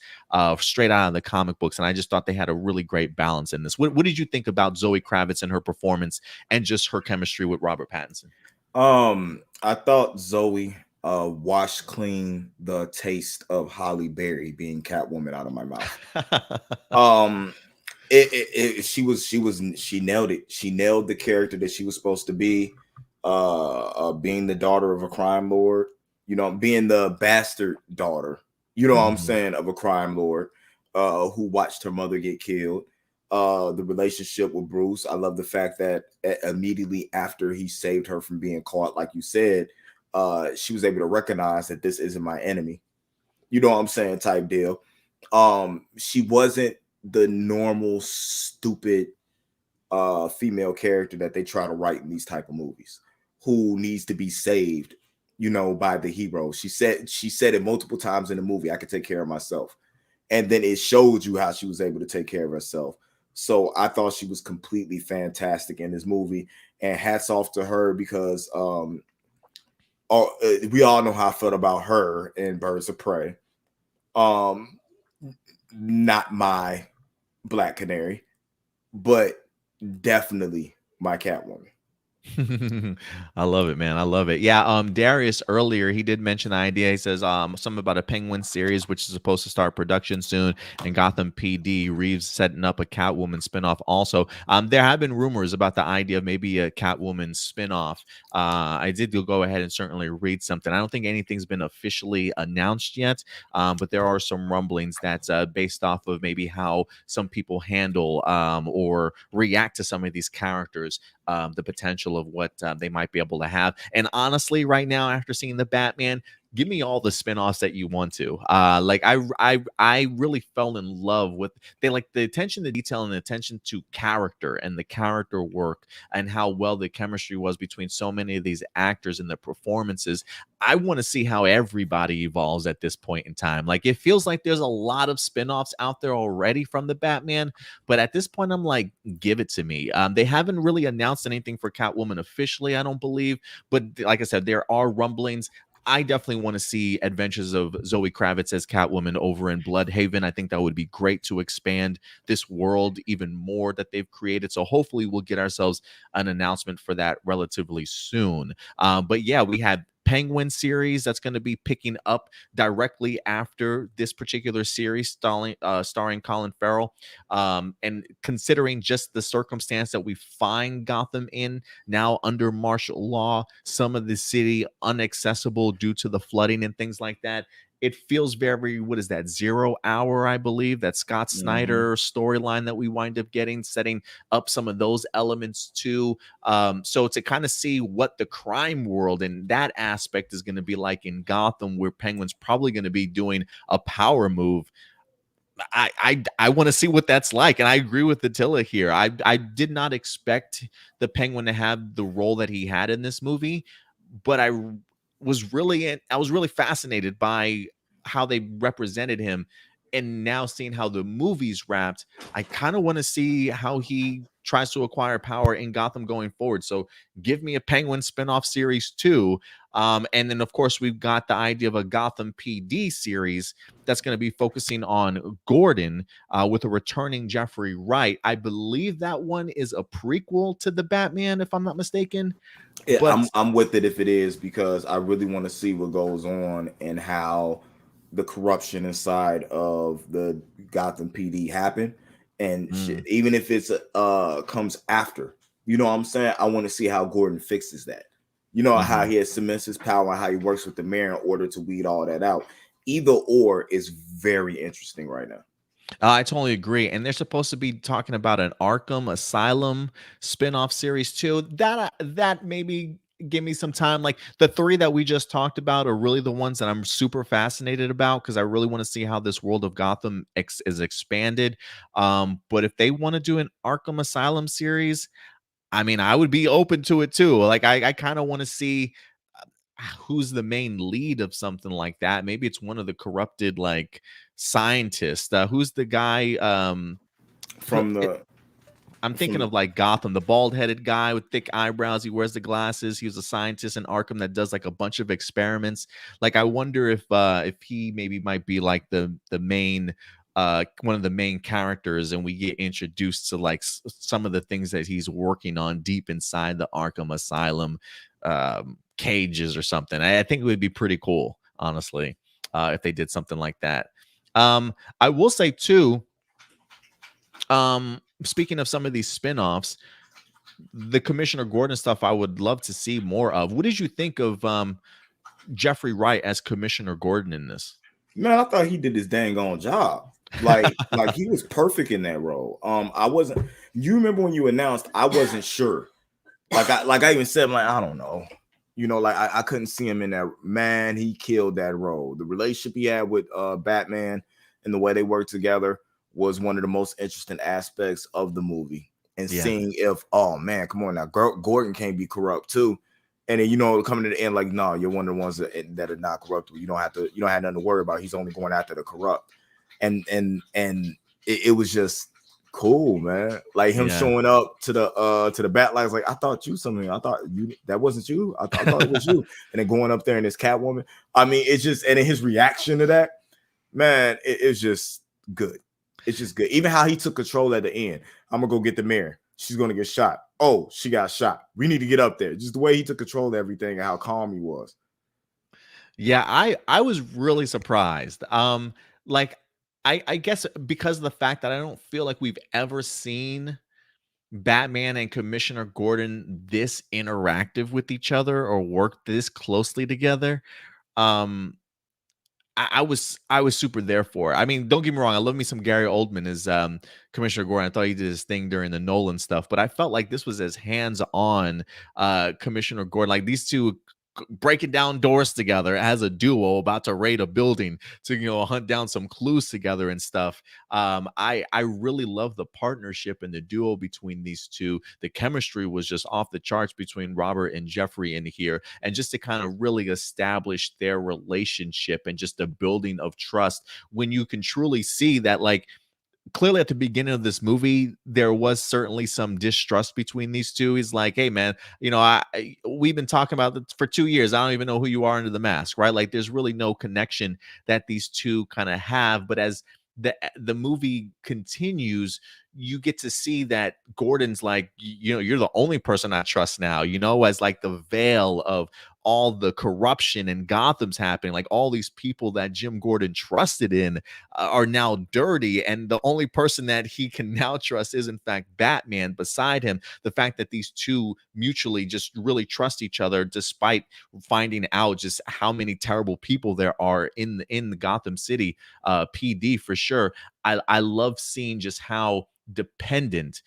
straight out of the comic books. And I just thought they had a really great balance in this. What did you think about Zoe Kravitz and her performance, and just her chemistry with Robert Pattinson? I thought Zoe wash clean the taste of Holly Berry being Catwoman out of my mouth. Um, she nailed it. She nailed the character that she was supposed to be. Being the daughter of a crime lord, being the bastard daughter, what I'm Mhm. saying, of a crime lord, who watched her mother get killed. The relationship with Bruce. I love the fact that immediately after he saved her from being caught, like you said, she was able to recognize that this isn't my enemy. What I'm saying, type deal. She wasn't the normal stupid female character that they try to write in these type of movies, who needs to be saved, by the hero. She said it multiple times in the movie, I could take care of myself. And then it showed you how she was able to take care of herself. So I thought she was completely fantastic in this movie. And hats off to her, because we all know how I felt about her in Birds of Prey. Um, Not my Black Canary, but definitely my Catwoman. I love it, man. I love it. Yeah, Darius earlier, he did mention the idea. He says something about a Penguin series which is supposed to start production soon, and Gotham PD Reeves setting up a Catwoman spinoff also. There have been rumors about the idea of maybe a Catwoman spinoff. I did go ahead and certainly read something. I don't think anything's been officially announced yet, but there are some rumblings that's based off of maybe how some people handle or react to some of these characters, the potential of what they might be able to have. And honestly, right now, after seeing the Batman, give me all the spin-offs that you want to. Like I really fell in love with they like the attention to detail and the attention to character and the character work and how well the chemistry was between so many of these actors and the performances. I want to see how everybody evolves at this point in time. Like it feels like there's a lot of spin-offs out there already from the Batman, but at this point, I'm like, give it to me. They haven't really announced anything for Catwoman officially, I don't believe. But like I said, there are rumblings. I definitely want to see adventures of Zoe Kravitz as Catwoman over in Bloodhaven. I think that would be great to expand this world even more that they've created. So hopefully we'll get ourselves an announcement for that relatively soon. But yeah, we had Penguin series that's going to be picking up directly after this particular series, starring Colin Farrell. And considering just the circumstance that we find Gotham in now under martial law, some of the city inaccessible due to the flooding and things like that, it feels very, what is that, 0 hour, I believe, that Scott Mm-hmm. Snyder storyline that we wind up getting, setting up some of those elements too. So to kind of see what the crime world and that aspect is going to be like in Gotham, where Penguin's probably going to be doing a power move, I want to see what that's like, and I agree with Attila here. I did not expect the Penguin to have the role that he had in this movie, but I was really fascinated by how they represented him, and now seeing how the movie's wrapped, I kind of want to see how he tries to acquire power in Gotham going forward. So give me a Penguin spinoff series too. And then of course we've got the idea of a Gotham PD series that's going to be focusing on Gordon, with a returning Jeffrey Wright. I believe that one is a prequel to the Batman, if I'm not mistaken. Yeah, I'm But I'm with it if it is, because I really want to see what goes on and how the corruption inside of the Gotham PD happen, and mm, even if it's comes after, what I'm saying, I want to see how Gordon fixes that. How mhm. he has cements his power and how he works with the mayor in order to weed all that out. Either or is very interesting right now. I totally agree. And they're supposed to be talking about an Arkham Asylum spin-off series too. That maybe give me some time. Like the three that we just talked about are really the ones that I'm super fascinated about, because I really want to see how this world of Gotham is expanded. But if they want to do an Arkham Asylum series, I mean, I would be open to it too. Like I kind of want to see who's the main lead of something like that. Maybe it's one of the corrupted like scientists. Who's the guy? From It, the I'm from thinking the of like Gotham, the bald-headed guy with thick eyebrows. He wears the glasses. He was a scientist in Arkham that does like a bunch of experiments. Like I wonder if he maybe might be like the main one of the main characters, and we get introduced to like some of the things that he's working on deep inside the Arkham Asylum. cages or something. I think it would be pretty cool, honestly, if they did something like that. I will say too, speaking of some of these spin-offs, the Commissioner Gordon stuff I would love to see more of. What did you think of Jeffrey Wright as Commissioner Gordon in this? Man, I thought he did his dang on job. Like he was perfect in that role. I wasn't. You remember when you announced? I wasn't sure. Like I even said, like, I don't know. Like I couldn't see him in that. Man, he killed that role. The relationship he had with Batman and the way they worked together was one of the most interesting aspects of the movie. And Yeah. seeing if, oh man, come on now, Gordon can't be corrupt too. And then coming to the end, like, no, you're one of the ones that are not corruptible. You don't have nothing to worry about. He's only going after the corrupt. And it was just cool, man. Like him showing up to the bat lights, like, I thought you something. I thought that wasn't you. I thought it was you. And then going up there and this Catwoman. I mean, it's just, and then his reaction to that, man, it's just good. It's just good. Even how he took control at the end. I'm gonna go get the mayor. She's gonna get shot. Oh, she got shot. We need to get up there. Just the way he took control of everything and how calm he was. Yeah, I was really surprised. Like I guess because of the fact that I don't feel like we've ever seen Batman and Commissioner Gordon this interactive with each other or work this closely together. Um, I was super there for it. I mean, don't get me wrong, I love me some Gary Oldman as Commissioner Gordon. I thought he did his thing during the Nolan stuff, but I felt like this was as hands-on Commissioner Gordon. Like these two breaking down doors together as a duo about to raid a building to hunt down some clues together and stuff. I really love the partnership and the duo between these two. The chemistry was just off the charts between Robert and Jeffrey in here, and just to kind of really establish their relationship and just a building of trust when you can truly see that, like, clearly at the beginning of this movie there was certainly some distrust between these two. He's like, hey man, we've been talking about this for 2 years. I don't even know who you are under the mask, right? Like there's really no connection that these two kind of have. But as the movie continues, you get to see that Gordon's like, you're the only person I trust now, as like the veil of all the corruption in Gotham's happening. Like all these people that Jim Gordon trusted in are now dirty. And the only person that he can now trust is, in fact, Batman beside him. The fact that these two mutually just really trust each other, despite finding out just how many terrible people there are in the Gotham City PD for sure. I love seeing just how dependent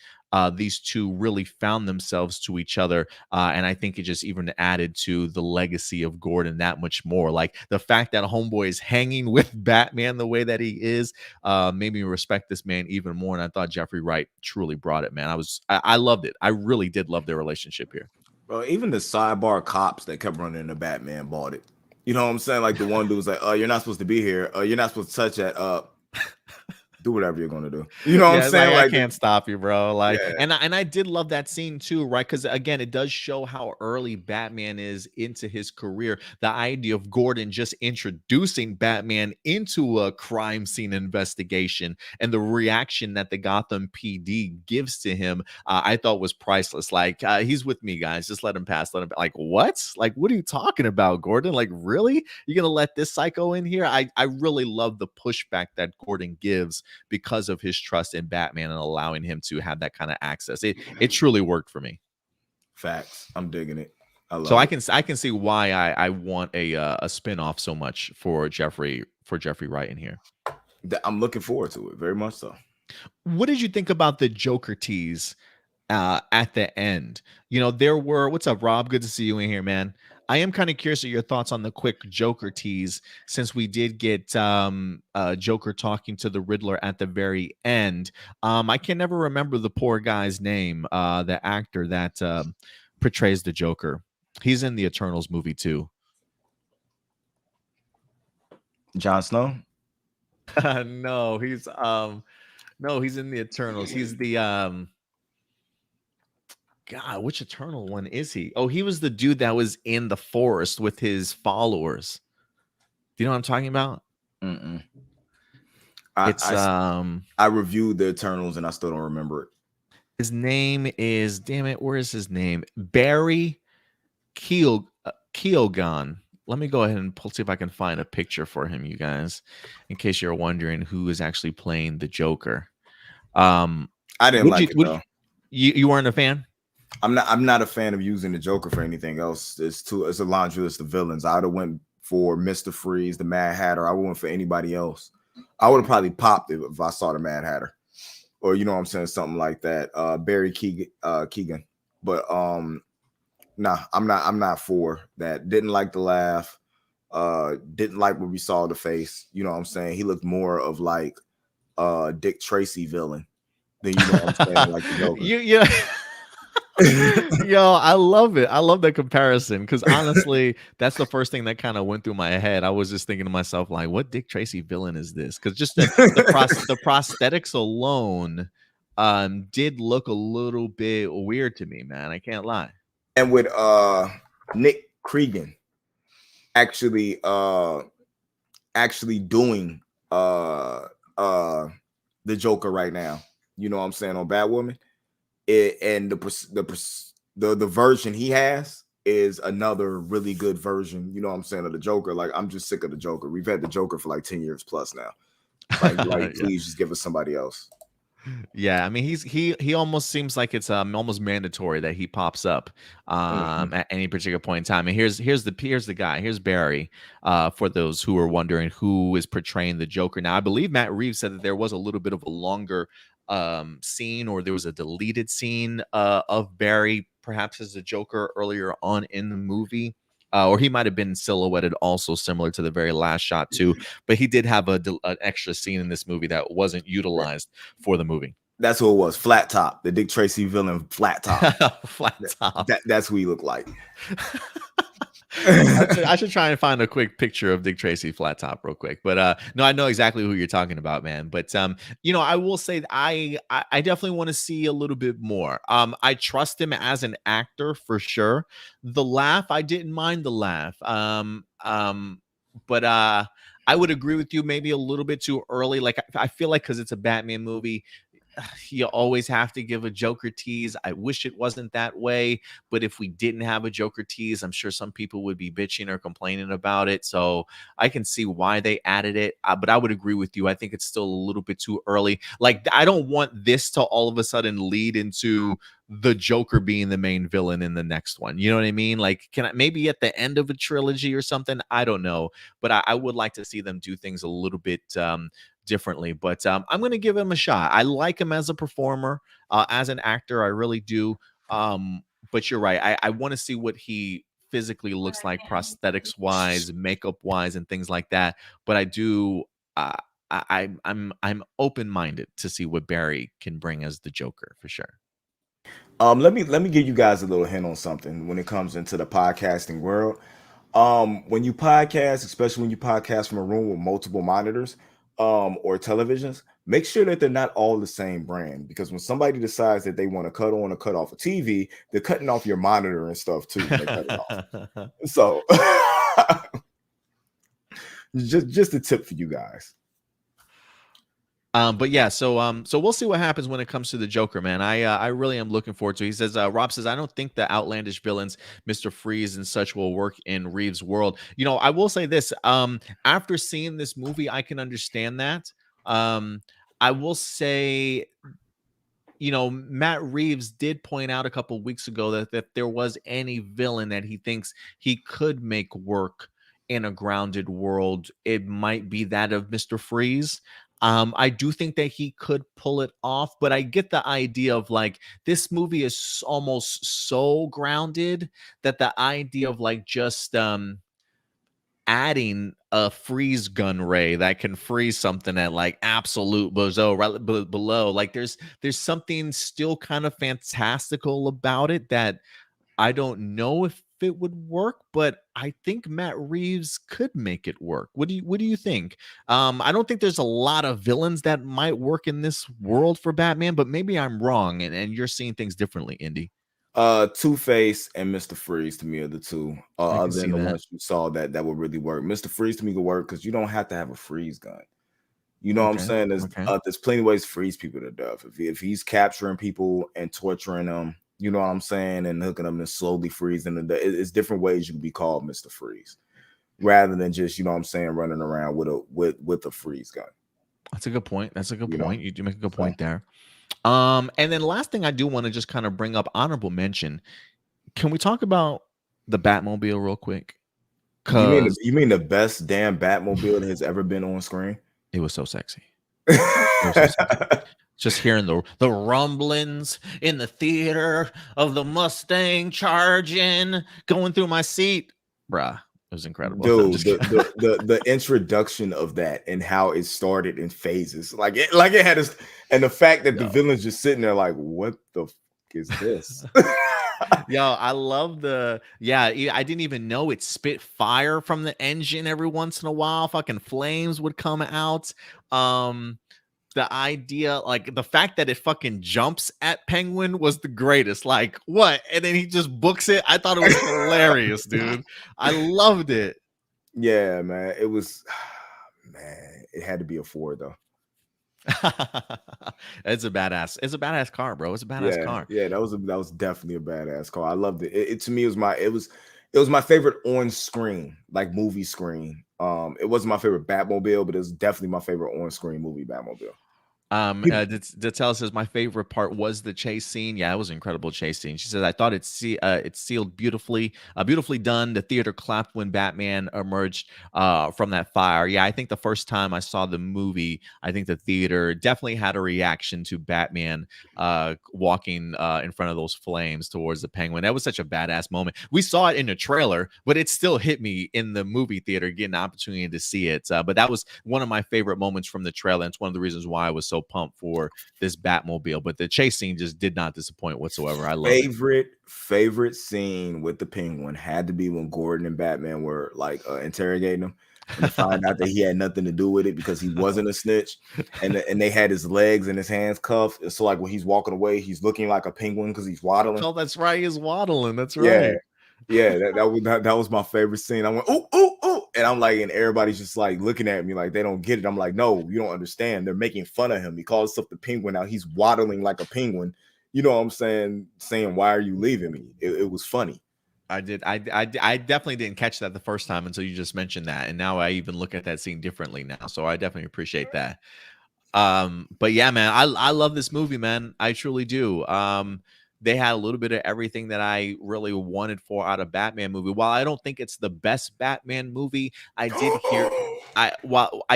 these two really found themselves to each other. And I think it just even added to the legacy of Gordon that much more. Like the fact that Homeboy is hanging with Batman the way that he is made me respect this man even more. And I thought Jeffrey Wright truly brought it, man. I loved it. I really did love their relationship here. Bro, even the sidebar cops that kept running into Batman bought it. You know what I'm saying? Like the one dude was like, you're not supposed to be here. You're not supposed to touch that. Do whatever you're gonna do. You know what I'm saying? Like I can't stop you, bro. Like, yeah. and I did love that scene too, right? Because again, it does show how early Batman is into his career. The idea of Gordon just introducing Batman into a crime scene investigation and the reaction that the Gotham PD gives to him, I thought was priceless. Like, he's with me, guys. Just let him pass. Let him. Like, what? Like, what are you talking about, Gordon? Like, really? You're gonna let this psycho in here? I really love the pushback that Gordon gives because of his trust in Batman and allowing him to have that kind of access. It truly worked for me. Facts. I'm digging it. I love so I it. can see why I want a spin-off so much for Jeffrey Wright in here. I'm looking forward to it very much so. What did you think about the Joker tease at the end? There were, what's up, Rob? Good to see you in here, man. I am kind of curious of your thoughts on the quick Joker tease, since we did get Joker talking to the Riddler at the very end. I can never remember the poor guy's name, the actor that portrays the Joker. He's in the Eternals movie too. Jon Snow? No, he's in the Eternals. He's the God, which Eternal one is he? Oh, he was the dude that was in the forest with his followers. Do you know what I'm talking about? Mm-mm. I reviewed the Eternals and I still don't remember it. His name is, damn it, where is his name? Barry Keoghan. Keoghan. Let me go ahead and see if I can find a picture for him, you guys, in case you're wondering who is actually playing the Joker. Um, I didn't like it would though. you weren't a fan? I'm not a fan of using the Joker for anything else. It's a laundry list of villains. I would have went for Mr. Freeze, the Mad Hatter. I went for anybody else. I would have probably popped it if I saw the Mad Hatter. Or you know what I'm saying, something like that. Barry Keegan. But nah, I'm not for that. Didn't like the laugh. Didn't like when we saw the face. You know what I'm saying? He looked more of like Dick Tracy villain than you know what I'm saying, like the Joker. You Yo, I love it. I love that comparison because honestly, that's the first thing that kind of went through my head. I was just thinking to myself, like, what Dick Tracy villain is this? Because just the prosthetics alone did look a little bit weird to me, man. I can't lie. And with Nick Cregan actually doing the Joker right now, you know what I'm saying, on Batwoman. And the version he has is another really good version, you know what I'm saying, of the Joker. Like, I'm just sick of the Joker. We've had the Joker for like 10 years plus now. Like Yeah. please just give us somebody else. Yeah, I mean he almost seems like it's almost mandatory that he pops up Mhm. at any particular point in time. And here's the guy. Here's Barry. For those who are wondering who is portraying the Joker. Now, I believe Matt Reeves said that there was a little bit of a longer scene, or there was a deleted scene of Barry perhaps as the Joker earlier on in the movie. Or he might have been silhouetted also similar to the very last shot too, but he did have an extra scene in this movie that wasn't utilized for the movie. That's who it was. Flat Top, the Dick Tracy villain. Flat Top. Flat top. That's who he looked like. I should try and find a quick picture of Dick Tracy flat top real quick. But no, I know exactly who you're talking about, man. But I will say that I definitely want to see a little bit more. I trust him as an actor for sure. The laugh, I didn't mind the laugh. But I would agree with you, maybe a little bit too early. Like I feel like because it's a Batman movie, you always have to give a Joker tease. I wish it wasn't that way, but if we didn't have a Joker tease, I'm sure some people would be bitching or complaining about it. So I can see why they added it, but I would agree with you. I think it's still a little bit too early. Like, I don't want this to all of a sudden lead into the Joker being the main villain in the next one. You know what I mean? Like, can I maybe at the end of a trilogy or something? I don't know, but I would like to see them do things a little bit differently. But I'm going to give him a shot. I like him as a performer, as an actor. I really do. But you're right. I want to see what he physically looks like, prosthetics wise, makeup wise, and things like that. But I do. I'm open minded to see what Barry can bring as the Joker for sure. Let me give you guys a little hint on something when it comes into the podcasting world. When you podcast, especially when you podcast from a room with multiple monitors, or televisions, make sure that they're not all the same brand, because when somebody decides that they want to cut on or cut off a TV, they're cutting off your monitor and stuff too when they cut it off. So just a tip for you guys. But yeah, so we'll see what happens when it comes to the Joker, man. I really am looking forward to it. He says, Rob says, I don't think the outlandish villains, Mr. Freeze and such, will work in Reeves' world. I will say this. After seeing this movie, I can understand that. I will say, Matt Reeves did point out a couple weeks ago that if there was any villain that he thinks he could make work in a grounded world, it might be that of Mr. Freeze. I do think that he could pull it off, but I get the idea of like this movie is almost so grounded that the idea of like just adding a freeze gun ray that can freeze something at like absolute below, right below, like there's something still kind of fantastical about it that I don't know if it would work, but I think Matt Reeves could make it work. What do you think? I don't think there's a lot of villains that might work in this world for Batman, but maybe I'm wrong and you're seeing things differently, Indy. Two-Face and Mr. Freeze to me are the two, I can other see than the that. ones you saw that would really work. Mr. Freeze to me could work because you don't have to have a freeze gun. You know what I'm Okay. saying? Okay. There's plenty of ways to freeze people to death. If he's capturing people and torturing them, You know what I'm saying? And hooking them and slowly freezing. And it's different ways you can be called Mr. Freeze, rather than just, you know what I'm saying, running around with a freeze gun. That's a good point. That's a good You know, point. You do make a good so point there. And then last thing I do want to just kind of bring up honorable mention. Can we talk about the Batmobile real quick? Cause you mean the best damn Batmobile that has ever been on screen? it was so sexy. It was so sexy. Just hearing the rumblings in the theater of the Mustang charging, going through my seat, bruh. It was incredible. I'm Dude, just kidding. the introduction of that and how it started in phases, like it had us, and the fact that the Yo. villain's just sitting there like, what the is this? Yo, I love I didn't even know it spit fire from the engine every once in a while. Fucking flames would come out. Um, the idea, like the fact that it fucking jumps at Penguin was the greatest. Like, what? And then he just books it. I thought it was hilarious, dude. I loved it. Yeah, man, it was, man, it had to be a 4 though. It's a badass. It's a badass car, bro. It's a badass Yeah, car. yeah, that was definitely a badass car. I loved it. It to me was it was my favorite on screen, like movie screen. It wasn't my favorite Batmobile, but it was definitely my favorite on screen movie Batmobile. Detel says my favorite part was the chase scene. Yeah, it was an incredible chase scene. She says I thought it sealed beautifully, beautifully done. The theater clapped when Batman emerged from that fire. Yeah, I think the first time I saw the movie, I think the theater definitely had a reaction to Batman walking in front of those flames towards the Penguin. That was such a badass moment. We saw it in the trailer, but it still hit me in the movie theater getting an opportunity to see it. But that was one of my favorite moments from the trailer. And it's one of the reasons why I was so pumped for this Batmobile. But the chase scene just did not disappoint whatsoever. I love it. Favorite scene with the Penguin had to be when Gordon and Batman were like interrogating him, and to find out that he had nothing to do with it because he wasn't a snitch, and they had his legs and his hands cuffed. So like when he's walking away, he's looking like a penguin because he's waddling. Oh, that's right. He's waddling. That's Yeah, right. yeah, that was my favorite scene. I went, ooh, ooh, ooh. And I'm like, and everybody's just like looking at me like they don't get it. I'm like, no, you don't understand. They're making fun of him. He calls himself the penguin. Now he's waddling like a penguin. You know what I'm saying? Saying, why are you leaving me? It was funny. I did. I definitely didn't catch that the first time until you just mentioned that. And now I even look at that scene differently now. So I definitely appreciate that. But yeah, man, I love this movie, man. I truly do. They had a little bit of everything that I really wanted for out of Batman movie. While I don't think it's the best Batman movie, I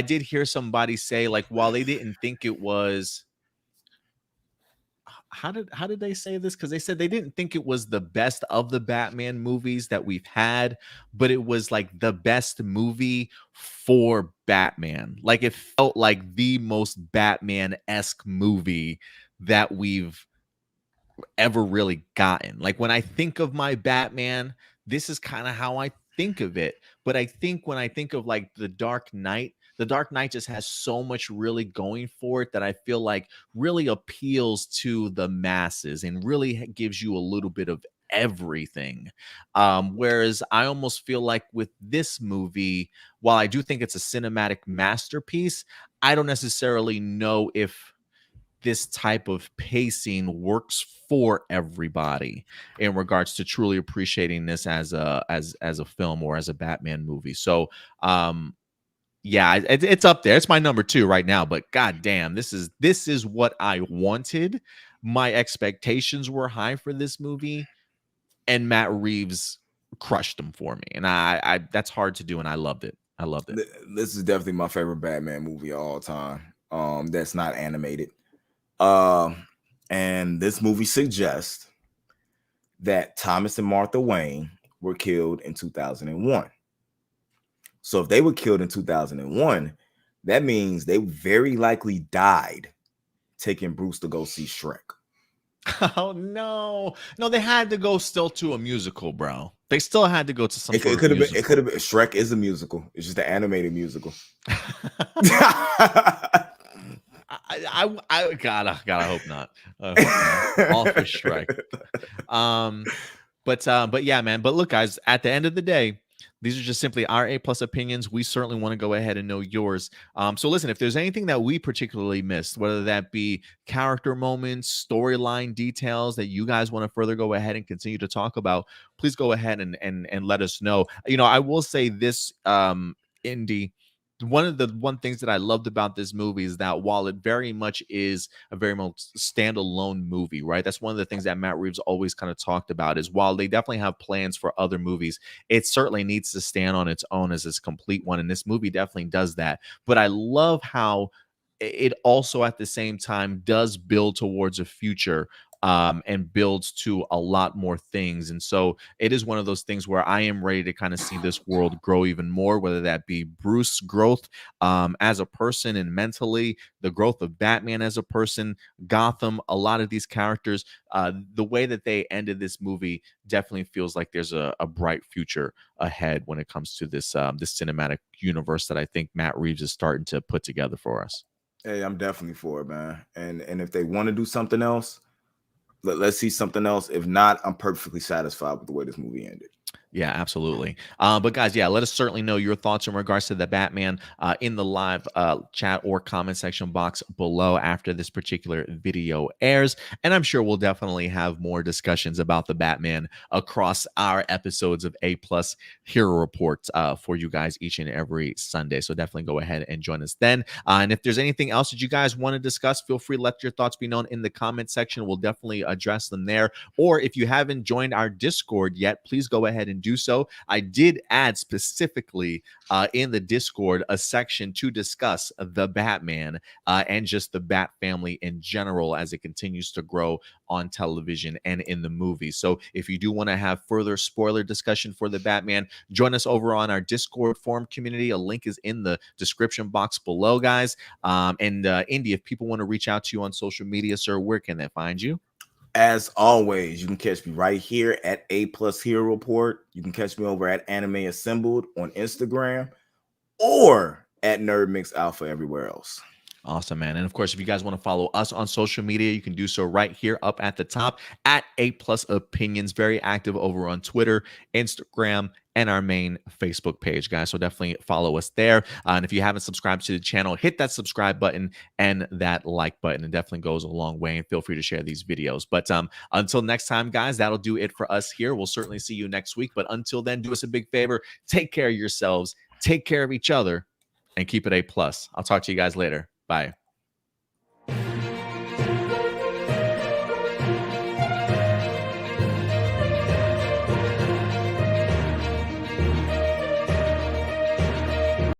did hear somebody say, like, while they didn't think it was, how did they say this? Because they said they didn't think it was the best of the Batman movies that we've had, but it was like the best movie for Batman. Like it felt like the most Batman-esque movie that we've ever really gotten. Like when I think of my Batman, this is kind of how I think of it. But I think when I think of like the Dark Knight just has so much really going for it that I feel like really appeals to the masses and really gives you a little bit of everything. Whereas I almost feel like with this movie, while I do think it's a cinematic masterpiece, I don't necessarily know if this type of pacing works for everybody in regards to truly appreciating this as a film or as a Batman movie. So yeah, it's up there. It's my number 2 right now, but god damn, this is what I wanted. My expectations were high for this movie, and Matt Reeves crushed them for me. And I that's hard to do, and I loved it. I loved it. This is definitely my favorite Batman movie of all time. That's not animated. And this movie suggests that Thomas and Martha Wayne were killed in 2001. So if they were killed in 2001, that means they very likely died taking Bruce to go see Shrek. Oh no. No, they had to go still to a musical, bro. They still had to go to some sort of musical. It could have been Shrek is a musical. It's just an animated musical. I gotta hope not. All for Shrek. But yeah, man. But look, guys, at the end of the day, These are just simply our A plus opinions. We certainly want to go ahead and know yours. So listen, if there's anything that we particularly missed, whether that be character moments, storyline details that you guys want to further go ahead and continue to talk about, please go ahead and let us know. You know, I will say this, Indy. One things that I loved about this movie is that while it very much is a very much standalone movie, right? That's one of the things that Matt Reeves always kind of talked about is while they definitely have plans for other movies, it certainly needs to stand on its own as its complete one. And this movie definitely does that. But I love how it also at the same time does build towards a future, and builds to a lot more things. And so it is one of those things where I am ready to kind of see this world grow even more, whether that be Bruce growth, as a person and mentally, the growth of Batman as a person, Gotham, a lot of these characters. The way that they ended this movie definitely feels like there's a bright future ahead when it comes to this cinematic universe that I think Matt Reeves is starting to put together for us. Hey, I'm definitely for it, man. And if they want to do something else, let's see something else. If not, I'm perfectly satisfied with the way this movie ended. Yeah, absolutely. But guys, yeah, let us certainly know your thoughts in regards to the Batman in the live chat or comment section box below after this particular video airs. And I'm sure we'll definitely have more discussions about the Batman across our episodes of A Plus Hero Reports for you guys each and every Sunday. So definitely go ahead and join us then. And if there's anything else that you guys want to discuss, feel free to let your thoughts be known in the comment section. We'll definitely address them there. Or if you haven't joined our Discord yet, please go ahead and do so. I did add specifically in the Discord a section to discuss the Batman and just the Bat family in general as it continues to grow on television and in the movies. So if you do want to have further spoiler discussion for the Batman, join us over on our Discord forum community. A link is in the description box below, guys. And Indy, if people want to reach out to you on social media, sir, where can they find you? As always, you can catch me right here at A Plus Hero Report. You can catch me over at Anime Assembled on Instagram or at Nerd Mix Alpha everywhere else. Awesome, man. And of course, if you guys want to follow us on social media, you can do so right here up at the top at A Plus Opinions. Very active over on Twitter, Instagram, and our main Facebook page, guys. So definitely follow us there. And if you haven't subscribed to the channel, hit that subscribe button and that like button. It definitely goes a long way. And feel free to share these videos. But until next time, guys, that'll do it for us here. We'll certainly see you next week. But until then, do us a big favor. Take care of yourselves. Take care of each other. And keep it A plus. I'll talk to you guys later. Bye.